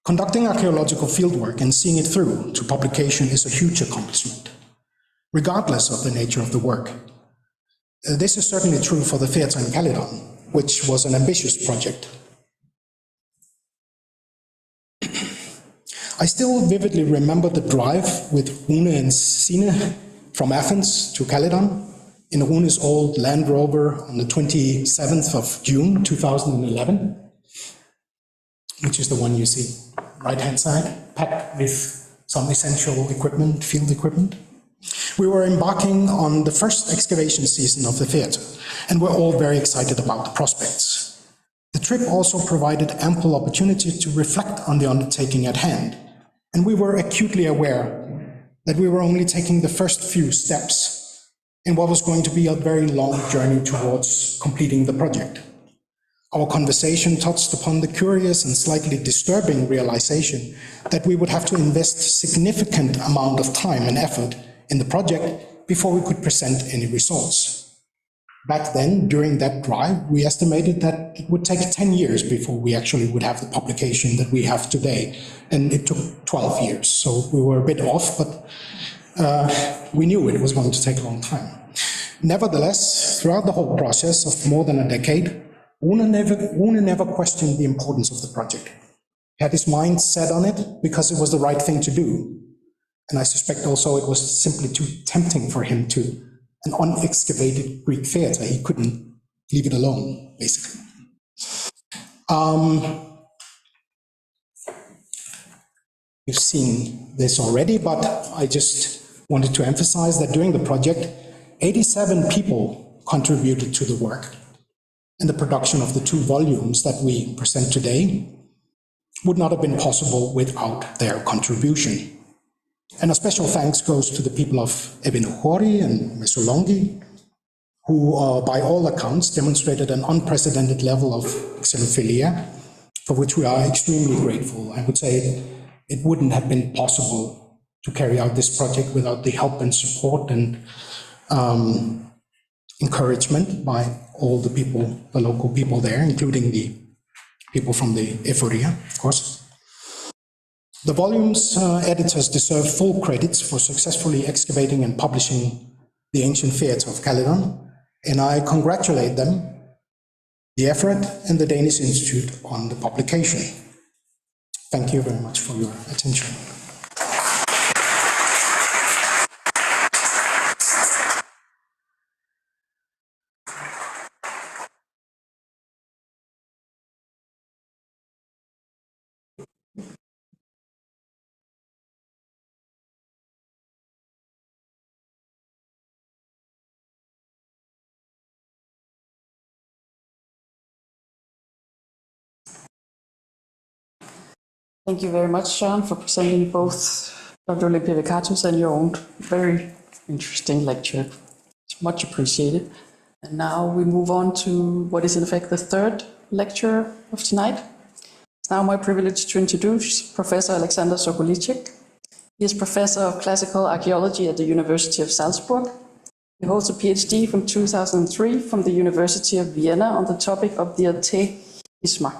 Conducting archaeological fieldwork and seeing it through to publication is a huge accomplishment, regardless of the nature of the work. This is certainly true for the theatre in Kalydon, which was an ambitious project. I still vividly remember the drive with Rune and Sine from Athens to Kalydon in Rune's old Land Rover on the 27th of June 2011. which is the one you see right-hand side, packed with some essential equipment, field equipment. We were embarking on the first excavation season of the theatre, and we're all very excited about the prospects. The trip also provided ample opportunity to reflect on the undertaking at hand, and we were acutely aware that we were only taking the first few steps in what was going to be a very long journey towards completing the project. Our conversation touched upon the curious and slightly disturbing realization that we would have to invest a significant amount of time and effort in the project before we could present any results. Back then, during that drive, we estimated that it would take 10 years before we actually would have the publication that we have today, and it took 12 years, so we were a bit off, but we knew it was going to take a long time. Nevertheless, throughout the whole process of more than a decade, Rune never questioned the importance of the project. He had his mind set on it because it was the right thing to do. And I suspect also it was simply too tempting for him to an unexcavated Greek theatre. He couldn't leave it alone, basically. You've seen this already, but I just wanted to emphasize that during the project, 87 people contributed to the work. And the production of the 2 volumes that we present today would not have been possible without their contribution. And a special thanks goes to the people of Ebenokori and Mesolongi, who, by all accounts, demonstrated an unprecedented level of xenophilia, for which we are extremely grateful. I would say it wouldn't have been possible to carry out this project without the help and support and encouragement by all the people, the local people there, including the people from the Euphoria, of course. The volume's editors deserve full credits for successfully excavating and publishing the ancient theatre of Kalydon, and I congratulate them, the effort, and the Danish Institute on the publication. Thank you very much for your attention. Thank you very much, Sean, for presenting both Dr. Olympia Vikatou's and your own very interesting lecture. It's much appreciated. And now we move on to what is in effect the third lecture of tonight. It's now my privilege to introduce Professor Alexander Sokolicek. He is Professor of Classical Archaeology at the University of Salzburg. He holds a PhD from 2003 from the University of Vienna on the topic of the atheism.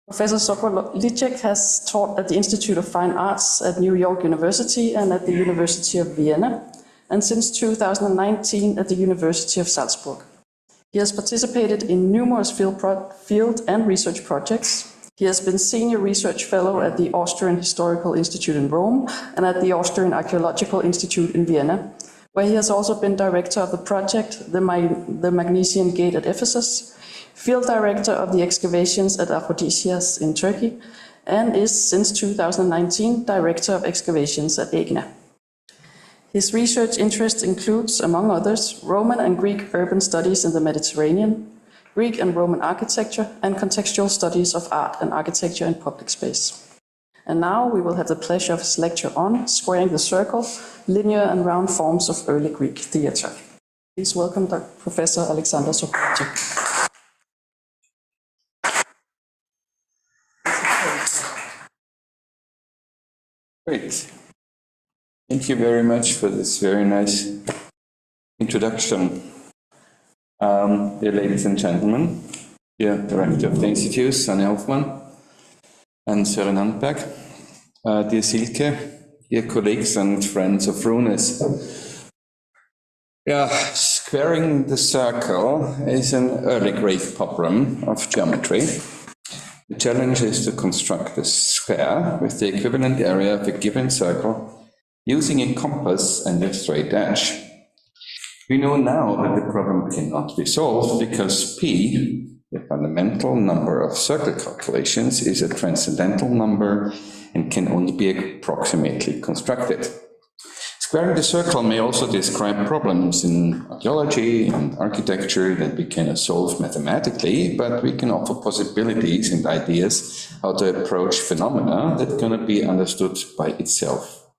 Professor Sokolicek has taught at the Institute of Fine Arts at New York University and at the University of Vienna, and since 2019 at the University of Salzburg. He has participated in numerous field and research projects. He has been Senior Research Fellow at the Austrian Historical Institute in Rome and at the Austrian Archaeological Institute in Vienna, where he has also been Director of the project, the Magnesian Gate at Ephesus, Field Director of the excavations at Aphrodisias in Turkey, and is, since 2019, Director of excavations at Egina. His research interest includes, among others, Roman and Greek urban studies in the Mediterranean, Greek and Roman architecture, and contextual studies of art and architecture in public space. And now we will have the pleasure of his lecture on Squaring the Circle, Linear and Round Forms of Early Greek Theatre. Please welcome Professor Alexander Sokolicek. Great. Thank you very much for this very nice introduction. Dear ladies and gentlemen, dear Director of the Institute, Sanne Hoffmann and Søren Handberg, dear Silke, dear colleagues and friends of Rune's. Yeah, squaring the circle is an early Greek problem of geometry. The challenge is to construct a square with the equivalent area of a given circle using a compass and a straight edge. We know now that the problem cannot be solved because P The fundamental number of circle calculations is a transcendental number and can only be approximately constructed. Squaring the circle may also describe problems in archaeology and architecture that we cannot solve mathematically, but we can offer possibilities and ideas how to approach phenomena that cannot be understood by itself.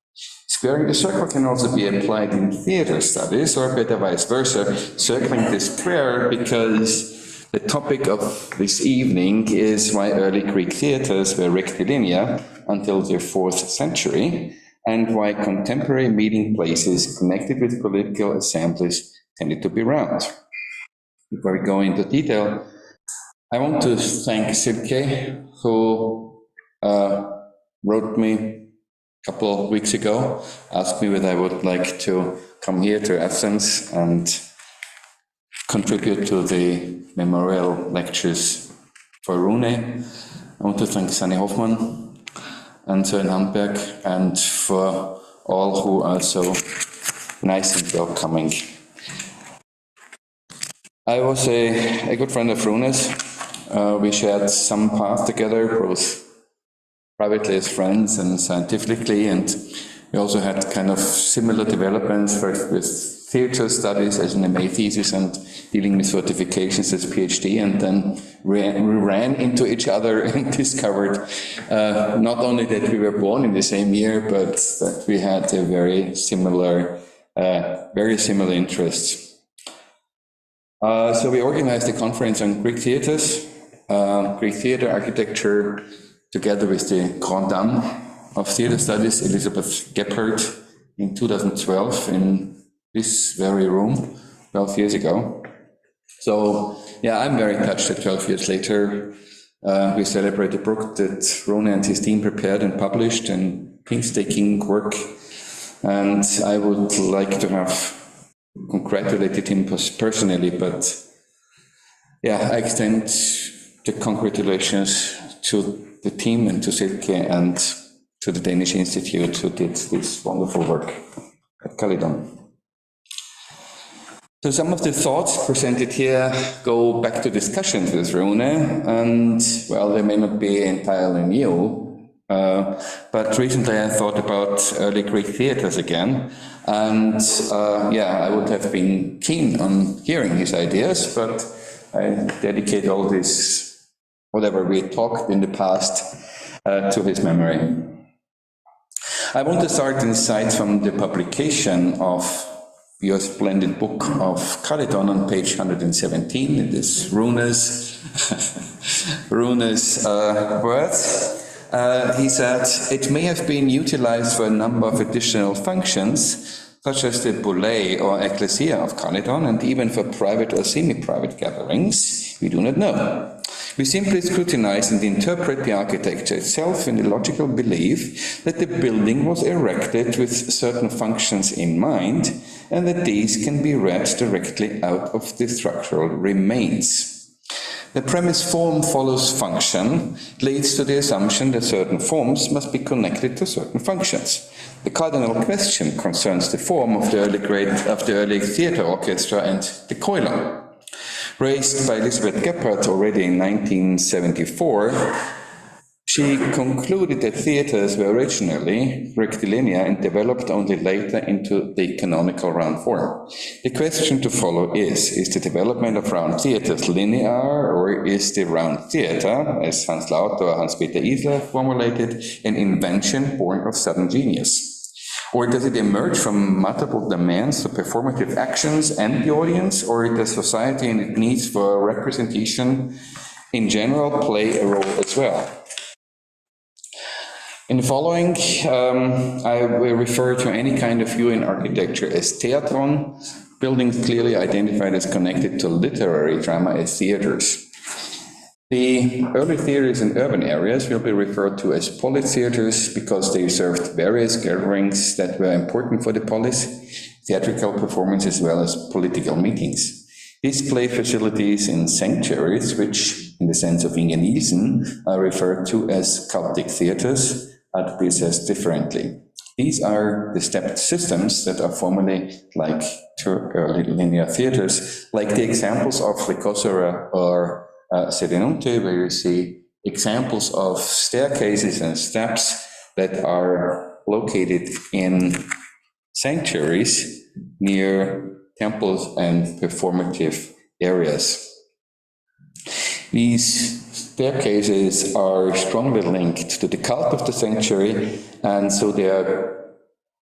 Squaring the circle can also be applied in theater studies, or better vice versa, circling the square, because the topic of this evening is why early Greek theaters were rectilinear until the 4th century, and why contemporary meeting places connected with political assemblies tended to be round. Before we go into detail, I want to thank Silke, who wrote me a couple of weeks ago, asked me whether I would like to come here to Athens and contribute to the memorial lectures for Rune. I want to thank Sanny Hoffmann and Søren Hamberg, and for all who are so nice and welcoming. I was a good friend of Rune's. We shared some path together, both privately as friends and scientifically, and we also had kind of similar developments, first with theatre studies as an MA thesis and dealing with certifications as PhD, and then we ran into each other and discovered not only that we were born in the same year, but that we had a very similar interests. So we organized a conference on Greek theatres, Greek theatre architecture, together with the Grand Dame of Theatre Studies, Elisabeth Gebhardt, in 2012 in this very room, 12 years ago. So, yeah, I'm very touched that 12 years later we celebrate a book that Rune and his team prepared and published, and painstaking work. And I would like to have congratulated him personally, but yeah, I extend the congratulations to the team and to Silke and to the Danish Institute who did this wonderful work at Kalydon. So some of the thoughts presented here go back to discussions with Rune, and well, they may not be entirely new, but recently I thought about early Greek theatres again, and yeah, I would have been keen on hearing his ideas, but I dedicate all this, whatever we talked in the past, to his memory. I want to start insights from the publication of your splendid book of Kalydon on page 117. It is Rune's words. He said, "It may have been utilized for a number of additional functions, such as the boule or ecclesia of Kalydon, and even for private or semi-private gatherings. We do not know. We simply scrutinize and interpret the architecture itself in the logical belief that the building was erected with certain functions in mind, and that these can be read directly out of the structural remains. The premise form follows function leads to the assumption that certain forms must be connected to certain functions. The cardinal question concerns the form of the early theatre orchestra and the koilon. Raised by Elisabeth Gebhardt already in 1974, she concluded that theatres were originally rectilinear and developed only later into the canonical round form. The question to follow is the development of round theatres linear, or is the round theatre, as Hans Lauter or Hans-Peter Isler formulated, an invention born of sudden genius? Or does it emerge from multiple demands for performative actions and the audience, or does society and its needs for representation in general play a role as well? In the following, I will refer to any kind of view in architecture as theatron, buildings clearly identified as connected to literary drama as theatres. The early theatres in urban areas will be referred to as polytheatres because they served various gatherings that were important for the polis, theatrical performance as well as political meetings. Display facilities in sanctuaries, which in the sense of Inge Nielsen are referred to as cultic theatres, are to be assessed differently. These are the stepped systems that are formally like to early linear theatres, like the examples of Le Corsaire or Sedinunte, where you see examples of staircases and steps that are located in sanctuaries near temples and performative areas. These staircases are strongly linked to the cult of the sanctuary, and so they are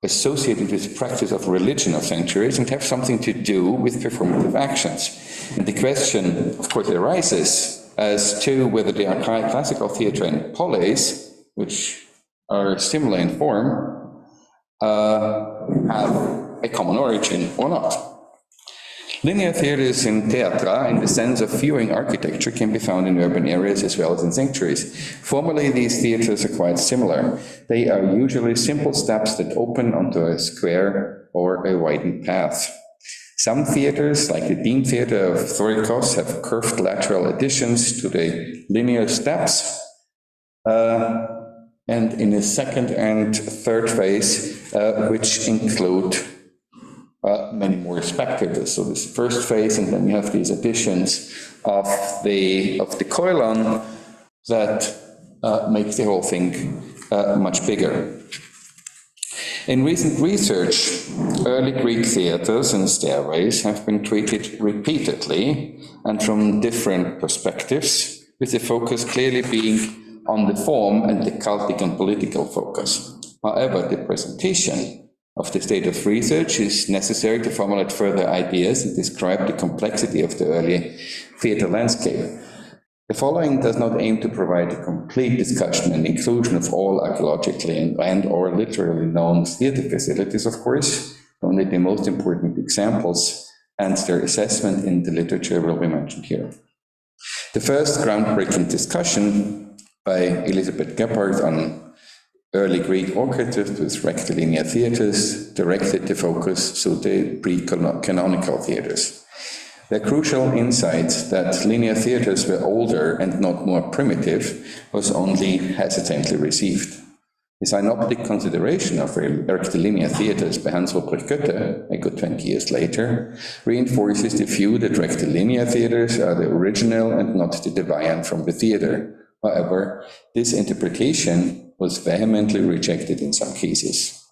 associated with the practice of religion of sanctuaries and have something to do with performative actions. And the question, of course, arises as to whether the classical theatre and polis, which are similar in form, have a common origin or not. Linear theatres in theatra, in the sense of viewing architecture, can be found in urban areas as well as in sanctuaries. Formally, these theatres are quite similar. They are usually simple steps that open onto a square or a widened path. Some theatres, like the Dean Theatre of Thorikos, have curved lateral additions to the linear steps, and in the second and third phase, which include many more spectators. So this first phase, and then you have these additions of the Kalydon that make the whole thing much bigger. In recent research, early Greek theatres and stairways have been treated repeatedly and from different perspectives, with the focus clearly being on the form and the cultic and political focus. However, the presentation of the state of research is necessary to formulate further ideas and describe the complexity of the early theatre landscape. The following does not aim to provide a complete discussion and inclusion of all archaeologically and or literally known theatre facilities, of course. Only the most important examples and their assessment in the literature will be mentioned here. The first groundbreaking discussion by Elisabeth Gebhardt on early Greek orchestras with rectilinear theatres directed the focus to the pre-canonical theatres. The crucial insight that linear theatres were older and not more primitive was only hesitantly received. The synoptic consideration of rectilinear theatres by Hans Ruprecht Goethe, a good 20 years later, reinforces the view that rectilinear theatres are the original and not the deviant from the theatre. However, this interpretation was vehemently rejected in some cases.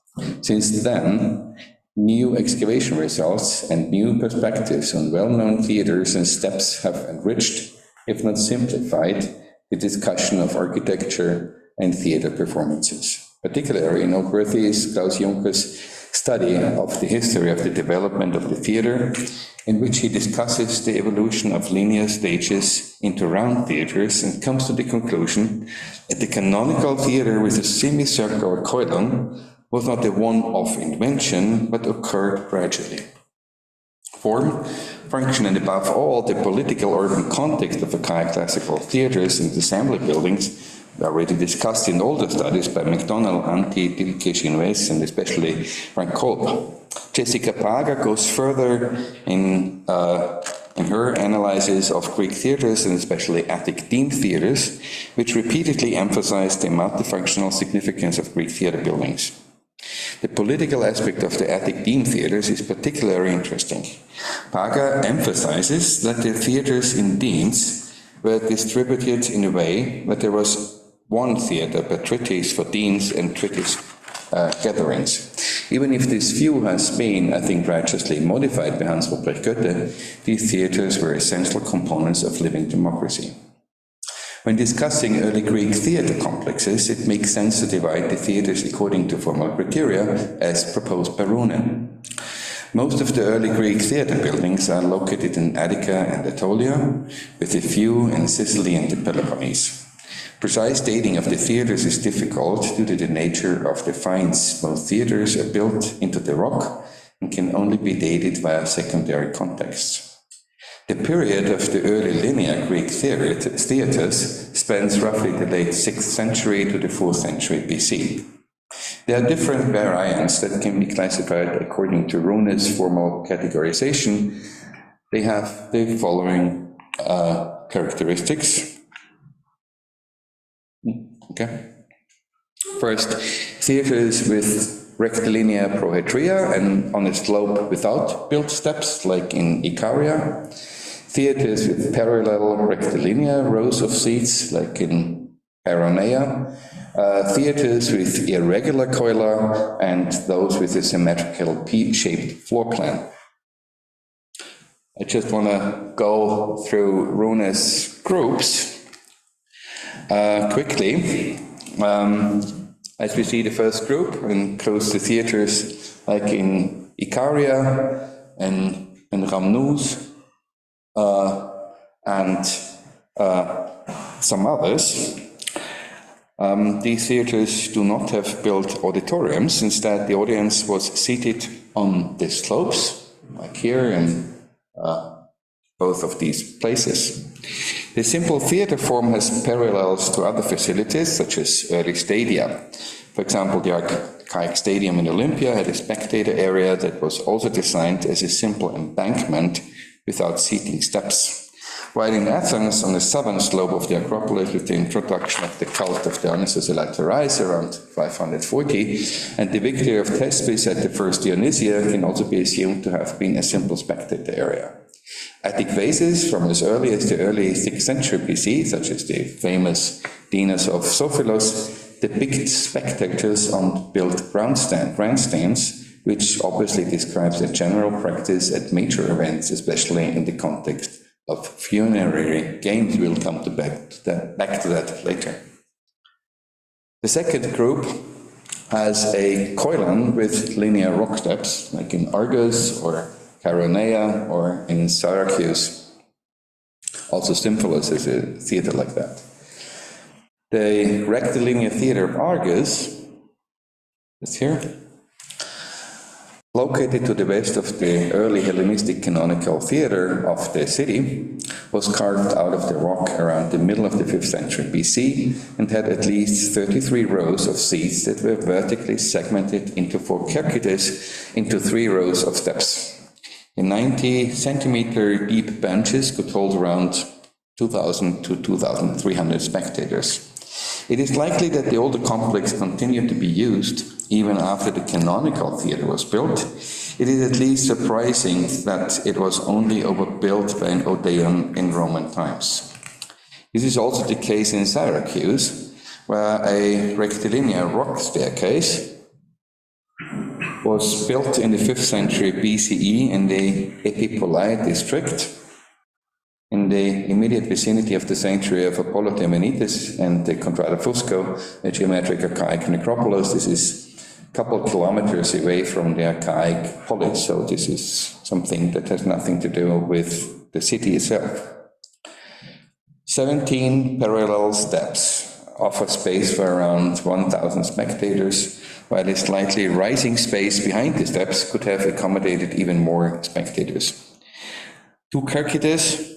Since then, new excavation results and new perspectives on well-known theatres and steps have enriched, if not simplified, the discussion of architecture and theatre performances. Particularly noteworthy is Klaus Juncker's study of the history of the development of the theatre, in which he discusses the evolution of linear stages into round theatres and comes to the conclusion that the canonical theatre with a semicircular Kalydon was not a one-off invention, but occurred gradually. Form, function, and above all, the political urban context of archaic classical theatres and assembly buildings were already discussed in older studies by MacDonald, Antti, Tilke-Chinwes, and especially Frank Kolb. Jessica Paga goes further in her analysis of Greek theatres, and especially Attic themed theatres, which repeatedly emphasize the multifunctional significance of Greek theatre buildings. The political aspect of the Attic theme theatres is particularly interesting. Paga emphasizes that the theatres in Deans were distributed in a way that there was one theatre per treatise for Deans and treatise gatherings. Even if this view has been, I think, righteously modified by Hans Ruprecht Goethe, these theatres were essential components of living democracy. When discussing early Greek theatre complexes, it makes sense to divide the theatres according to formal criteria, as proposed by Rune. Most of the early Greek theatre buildings are located in Attica and Aitolia, with a few in Sicily and the Peloponnese. Precise dating of the theatres is difficult due to the nature of the finds. Most theatres are built into the rock and can only be dated via secondary contexts. The period of the early linear Greek theatres spans roughly the late 6th century to the 4th century BC. There are different variants that can be classified according to Rune's formal categorization. They have the following characteristics. Okay. First, theatres with rectilinear prohetria and on a slope without built steps, like in Icaria. theatres with parallel rectilinear rows of seats, like in Aitolia, theatres with irregular coila, and those with a symmetrical P-shaped floor plan. I just want to go through Rune's groups quickly. As we see, the first group includes the theatres like in Ikaria and Ramnus and some others. These theatres do not have built auditoriums. Instead, the audience was seated on the slopes, like here in both of these places. The simple theatre form has parallels to other facilities, such as early stadia. For example, the archaic stadium in Olympia had a spectator area that was also designed as a simple embankment without seating steps. While in Athens, on the southern slope of the Acropolis, with the introduction of the cult of Dionysus Elaterais around 540, and the victory of Thespis at the first Dionysia, can also be assumed to have been a simple spectator area. Attic vases from as early as the early 6th century BC, such as the famous Dinas of Sophilos, depict spectators on built grandstands, which obviously describes a general practice at major events, especially in the context of funerary games. We'll come back to that later. The second group has a koilon with linear rock steps, like in Argos or Chaeronea or in Syracuse. Also Symphilis is a theatre like that. The rectilinear theatre of Argos is here, located to the west of the early Hellenistic canonical theatre of the city, was carved out of the rock around the middle of the 5th century BC and had at least 33 rows of seats that were vertically segmented into 4 cercites into 3 rows of steps. The 90-centimeter deep benches could hold around 2,000 to 2,300 spectators. It is likely that the older complex continued to be used even after the canonical theatre was built. It is at least surprising that it was only overbuilt by an Odeon in Roman times. This is also the case in Syracuse, where a rectilinear rock staircase was built in the 5th century BCE in the Epipolae district, in the immediate vicinity of the sanctuary of Apollo Temenitis and the Contrada Fusco, a geometric archaic necropolis. This is a couple of kilometers away from the archaic polis, so this is something that has nothing to do with the city itself. 17 parallel steps offer space for around 1,000 spectators, while a slightly rising space behind the steps could have accommodated even more spectators. 2 cercites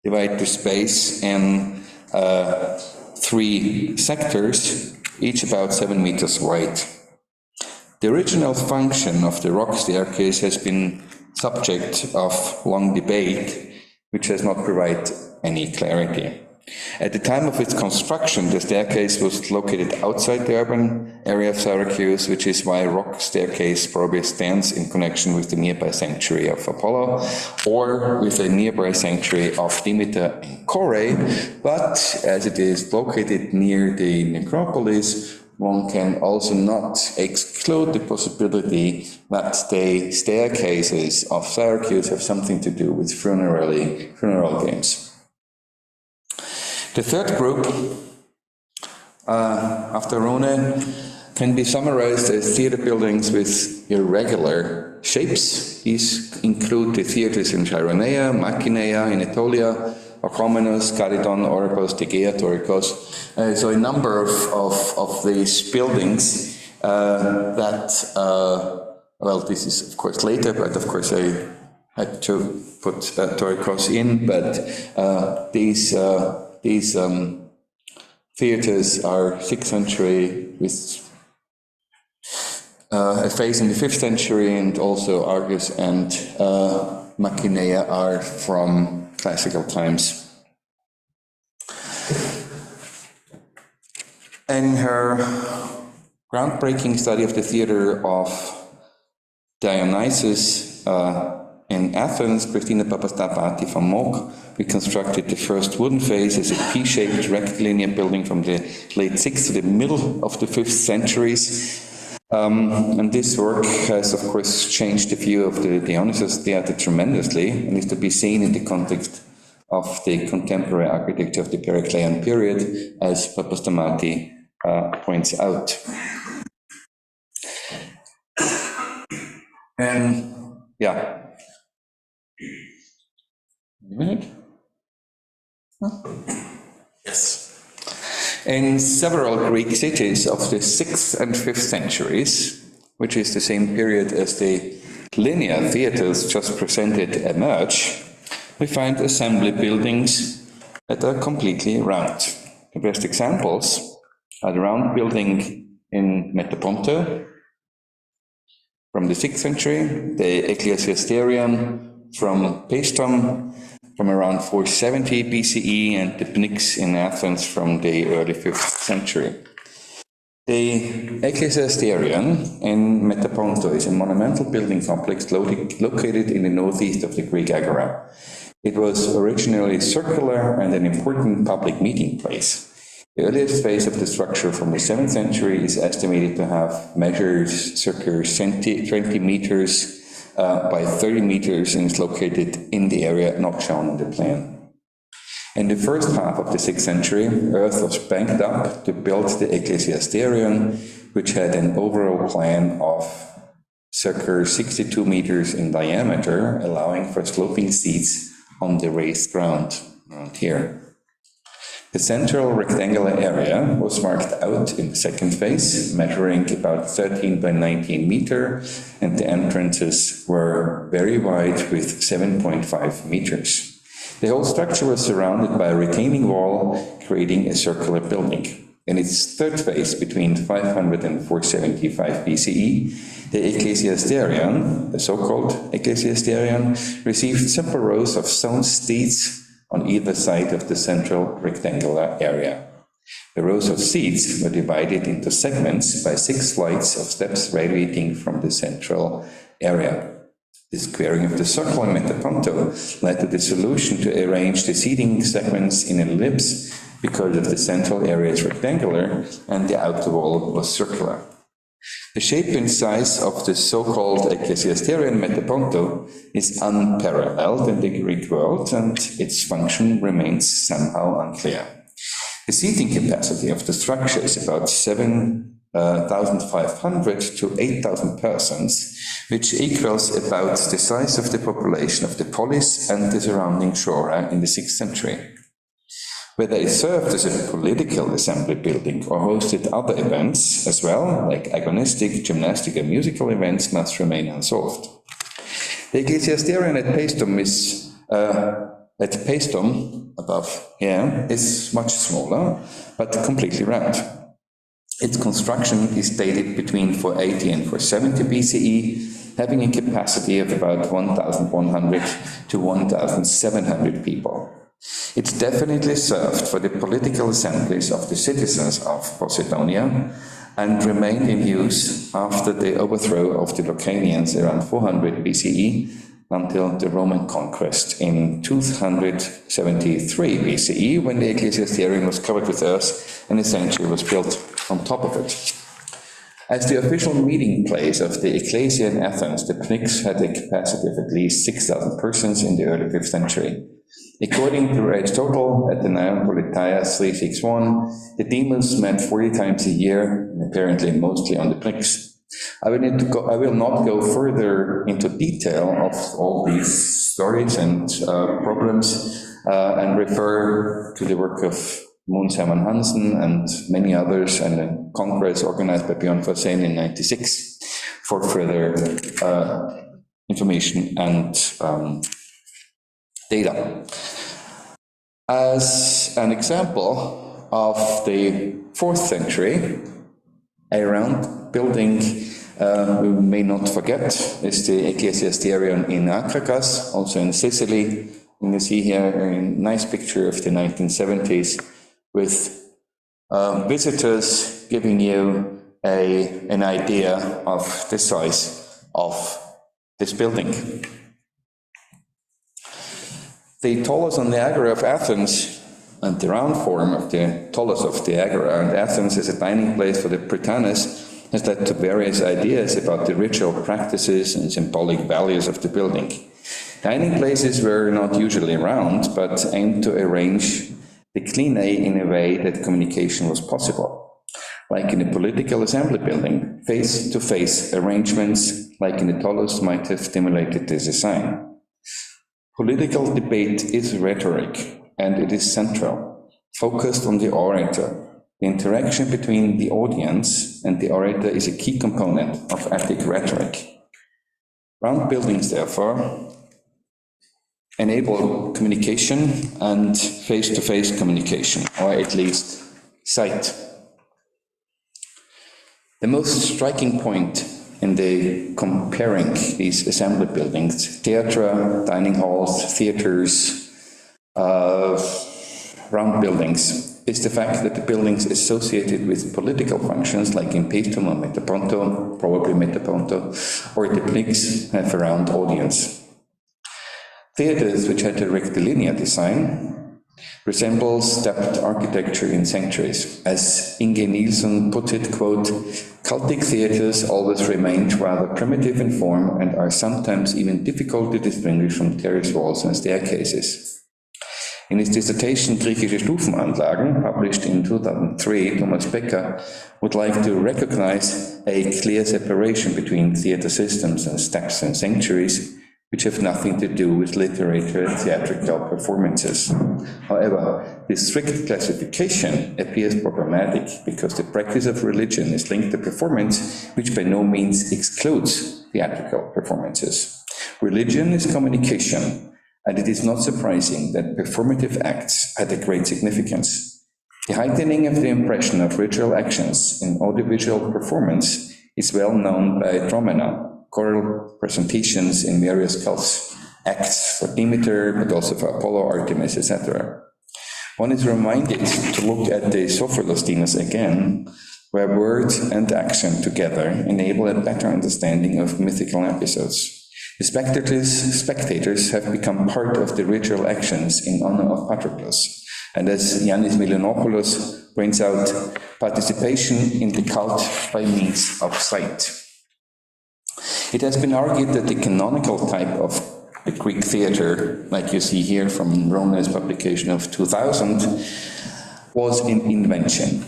divide the space in 3 sectors, each about 7 meters wide. The original function of the rock staircase has been subject of long debate, which has not provided any clarity. At the time of its construction, the staircase was located outside the urban area of Syracuse, which is why a rock staircase probably stands in connection with the nearby sanctuary of Apollo or with a nearby sanctuary of Demeter and Kore, but as it is located near the necropolis, one can also not exclude the possibility that the staircases of Syracuse have something to do with funeral games. The third group, after Rune, can be summarized as theatre buildings with irregular shapes. These include the theatres in Chaeronea, Macinea, in Aitolia, Orchomenus, Kalydon, Oropos, Tegea, Torikos. So a number of these buildings that, well, this is of course later, but of course I had to put Torikos in, but these theatres are 6th century with a phase in the 5th century, and also Argos and Macinea are from classical times. In her groundbreaking study of the theatre of Dionysus In Athens, Christina Papastapati from Mok reconstructed the first wooden face as a P-shaped rectilinear building from the late 6th to the middle of the 5th centuries. And this work has, of course, changed the view of the Dionysus Theatre tremendously, and is to be seen in the context of the contemporary architecture of the Periclean period, as Papastamati points out. And yeah. A minute? Yes. In several Greek cities of the 6th and 5th centuries, which is the same period as the linear theatres just presented emerge, we find assembly buildings that are completely round. The best examples are the round building in Metaponto from the 6th century, the Ecclesiasterion from Paestum from around 470 BCE, and the Pnyx in Athens from the early 5th century. The Ecclesiasterion in Metaponto is a monumental building complex located in the northeast of the Greek Agora. It was originally circular and an important public meeting place. The earliest phase of the structure from the 7th century is estimated to have measured circa 20 meters by 30 meters and is located in the area not shown on the plan. In the first half of the 6th century, earth was banked up to build the Ecclesiasterion, which had an overall plan of circa 62 meters in diameter, allowing for sloping seats on the raised ground around here. The central rectangular area was marked out in the second phase, measuring about 13 by 19 meter, and the entrances were very wide with 7.5 meters. The whole structure was surrounded by a retaining wall, creating a circular building. In its third phase, between 500 and 475 BCE, the Ecclesiasterion, the so-called Ecclesiasterion, received simple rows of stone seats on either side of the central rectangular area. The rows of seats were divided into segments by 6 flights of steps radiating from the central area. The squaring of the circle in Metaponto led to the solution to arrange the seating segments in an ellipse because of the central area is rectangular and the outer wall was circular. The shape and size of the so-called Ecclesiasterion Metaponto is unparalleled in the Greek world, and its function remains somehow unclear. The seating capacity of the structure is about 7,500 to 8,000 persons, which equals about the size of the population of the polis and the surrounding shora in the 6th century. Whether it served as a political assembly building or hosted other events as well, like agonistic, gymnastic, and musical events, must remain unsolved. The Ecclesiasterion at Paestum, above here, is much smaller, but completely round. Its construction is dated between 480 and 470 BCE, having a capacity of about 1,100 to 1,700 people. It definitely served for the political assemblies of the citizens of Posidonia and remained in use after the overthrow of the Lucanians around 400 BCE until the Roman conquest in 273 BCE, when the Ecclesiasterion was covered with earth and essentially was built on top of it. As the official meeting place of the Ecclesia in Athens, the Pnyx had a capacity of at least 6,000 persons in the early 5th century. According to Aristotle, at the Naion Politeia 361, the demons met 40 times a year, and apparently mostly on the Pnyx. I will not go further into detail of all these stories and problems, and refer to the work of Mogens Herman Hansen and many others, and a congress organized by Björn Fasen in '96 for further information and data. As an example of the 4th century, a round building we may not forget is the Ecclesiasterion in Akragas, also in Sicily. You can see here a nice picture of the 1970s with visitors giving you an idea of the size of this building. The Tollos on the Agora of Athens and the round form of the Tollos of the Agora and Athens as a dining place for the Prytanes has led to various ideas about the ritual practices and symbolic values of the building. Dining places were not usually round, but aimed to arrange the clinae in a way that communication was possible. Like in a political assembly building, face-to-face arrangements, like in the Tollos, might have stimulated this design. Political debate is rhetoric, and it is central, focused on the orator. The interaction between the audience and the orator is a key component of Attic rhetoric. Round buildings, therefore, enable communication and face-to-face communication, or at least sight. The most striking point in the comparing these assembly buildings, theatre, dining halls, theatres, round buildings, is the fact that the buildings associated with political functions, like in Paestum or Metaponto, probably Metaponto, or the Pnyx, have a round audience. Theatres, which had a rectilinear design, resemble stepped architecture in sanctuaries. As Inge Nielsen put it, quote, "Cultic theatres always remained rather primitive in form and are sometimes even difficult to distinguish from terrace walls and staircases." In his dissertation Griechische Stufenanlagen, published in 2003, Thomas Becker would like to recognize a clear separation between theatre systems and steps and sanctuaries, which have nothing to do with literary theatrical performances. However, this strict classification appears problematic because the practice of religion is linked to performance, which by no means excludes theatrical performances. Religion is communication, and it is not surprising that performative acts had a great significance. The heightening of the impression of ritual actions in audiovisual performance is well known by dromena, choral presentations in various cults, acts for Demeter, but also for Apollo, Artemis, etc. One is reminded to look at the Sophilosthenes again, where word and action together enable a better understanding of mythical episodes. The spectators have become part of the ritual actions in honor of Patroclus, and as Yannis Milanopoulos points out, participation in the cult by means of sight. It has been argued that the canonical type of the Greek theatre, like you see here from Rune's publication of 2000, was an invention.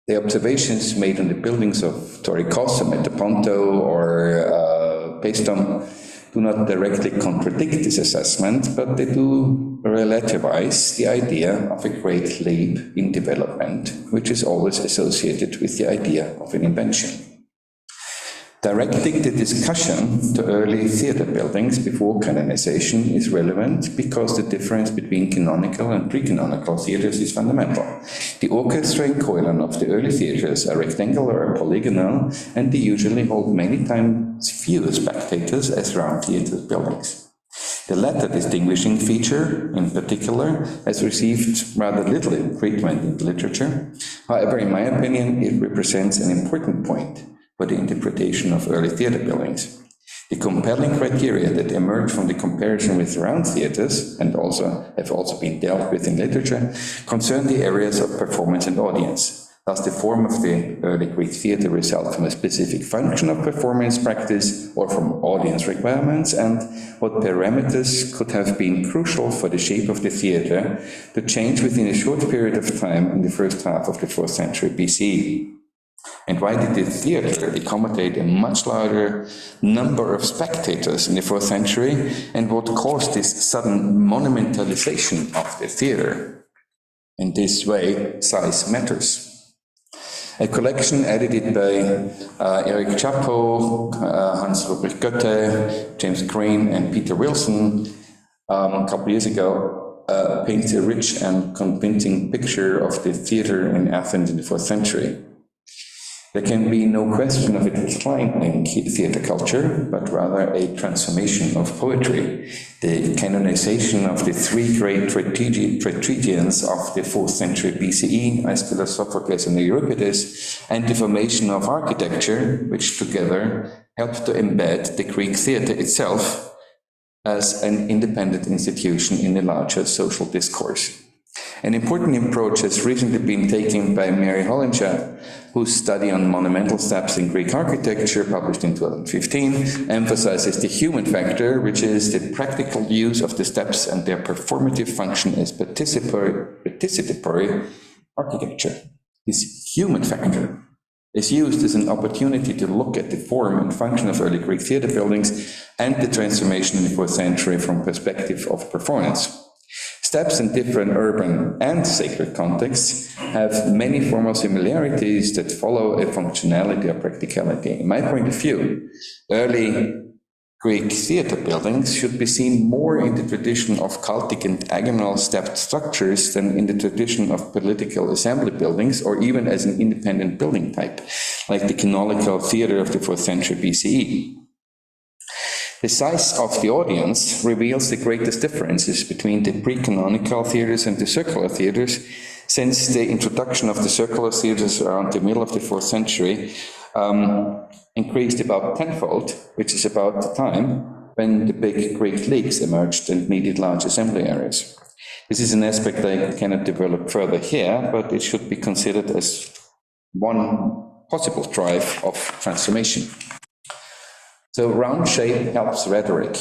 The observations made on the buildings of Torikos, Metaponto, or Paestum do not directly contradict this assessment, but they do relativize the idea of a great leap in development, which is always associated with the idea of an invention. Directing the discussion to early theatre buildings before canonization is relevant because the difference between canonical and pre-canonical theatres is fundamental. The orchestra and Kalydon of the early theatres are rectangular or polygonal, and they usually hold many times fewer spectators as round theatre buildings. The latter distinguishing feature, in particular, has received rather little treatment in the literature. However, in my opinion, it represents an important point for the interpretation of early theatre buildings. The compelling criteria that emerge from the comparison with round theatres, and have also been dealt with in literature, concern the areas of performance and audience. Thus, the form of the early Greek theatre results from a specific function of performance practice or from audience requirements, and what parameters could have been crucial for the shape of the theatre to change within a short period of time in the first half of the 4th century BCE. And why did the theatre accommodate a much larger number of spectators in the 4th century, and what caused this sudden monumentalization of the theatre? In this way, size matters. A collection edited by Eric Chapo, Hans-Ulrich Goethe, James Green, and Peter Wilson a couple of years ago paints a rich and convincing picture of the theatre in Athens in the 4th century. There can be no question of a decline in theatre culture, but rather a transformation of poetry. The canonization of the 3 great tragedians of the 4th century BCE, Aeschylus, Sophocles, and Euripides, and the formation of architecture, which together helped to embed the Greek theatre itself as an independent institution in a larger social discourse. An important approach has recently been taken by Mary Hollinger, whose study on monumental steps in Greek architecture, published in 2015, emphasizes the human factor, which is the practical use of the steps and their performative function as participatory architecture. This human factor is used as an opportunity to look at the form and function of early Greek theater buildings and the transformation in the 4th century from perspective of performance. Steps in different urban and sacred contexts have many formal similarities that follow a functionality or practicality. In my point of view, early Greek theater buildings should be seen more in the tradition of cultic and agonal stepped structures than in the tradition of political assembly buildings, or even as an independent building type, like the canonical theater of the 4th century BCE. The size of the audience reveals the greatest differences between the pre-canonical theaters and the circular theaters, since the introduction of the circular theaters around the middle of the 4th century increased about tenfold, which is about the time when the big Greek leagues emerged and needed large assembly areas. This is an aspect I cannot develop further here, but it should be considered as one possible drive of transformation. So round shape helps rhetoric.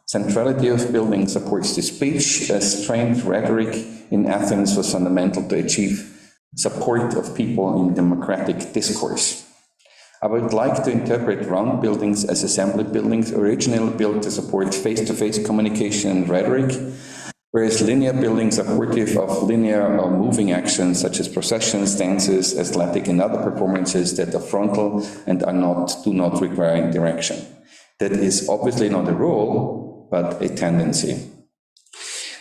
Centrality of building supports the speech, as trained rhetoric in Athens was fundamental to achieve support of people in democratic discourse. I would like to interpret round buildings as assembly buildings originally built to support face-to-face communication and rhetoric, whereas linear buildings are supportive of linear or moving actions such as processions, dances, athletic and other performances that are frontal and do not require interaction. That is obviously not a rule, but a tendency.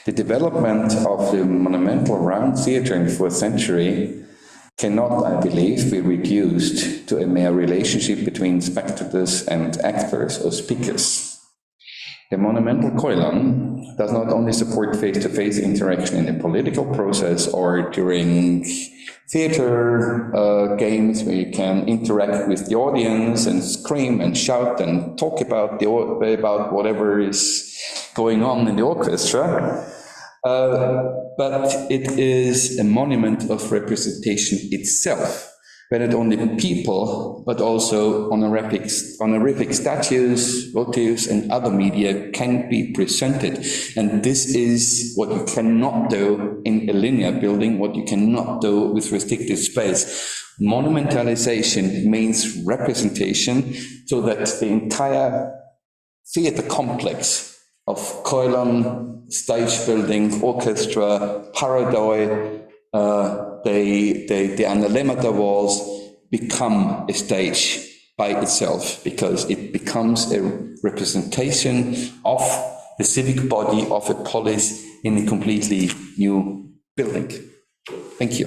The development of the monumental round theatre in the 4th century cannot, I believe, be reduced to a mere relationship between spectators and actors or speakers. The monumental Kalydon does not only support face-to-face interaction in the political process or during theater games where you can interact with the audience and scream and shout and talk about whatever is going on in the orchestra, but it is a monument of representation itself, where not only people, but also honorific statues, votives, and other media can be presented. And this is what you cannot do in a linear building, what you cannot do with restricted space. Monumentalization means representation, so that the entire theater complex of Kalydon, stage building, orchestra, paradoi, the analemata walls become a stage by itself, because it becomes a representation of the civic body of a polis in a completely new building. Thank you.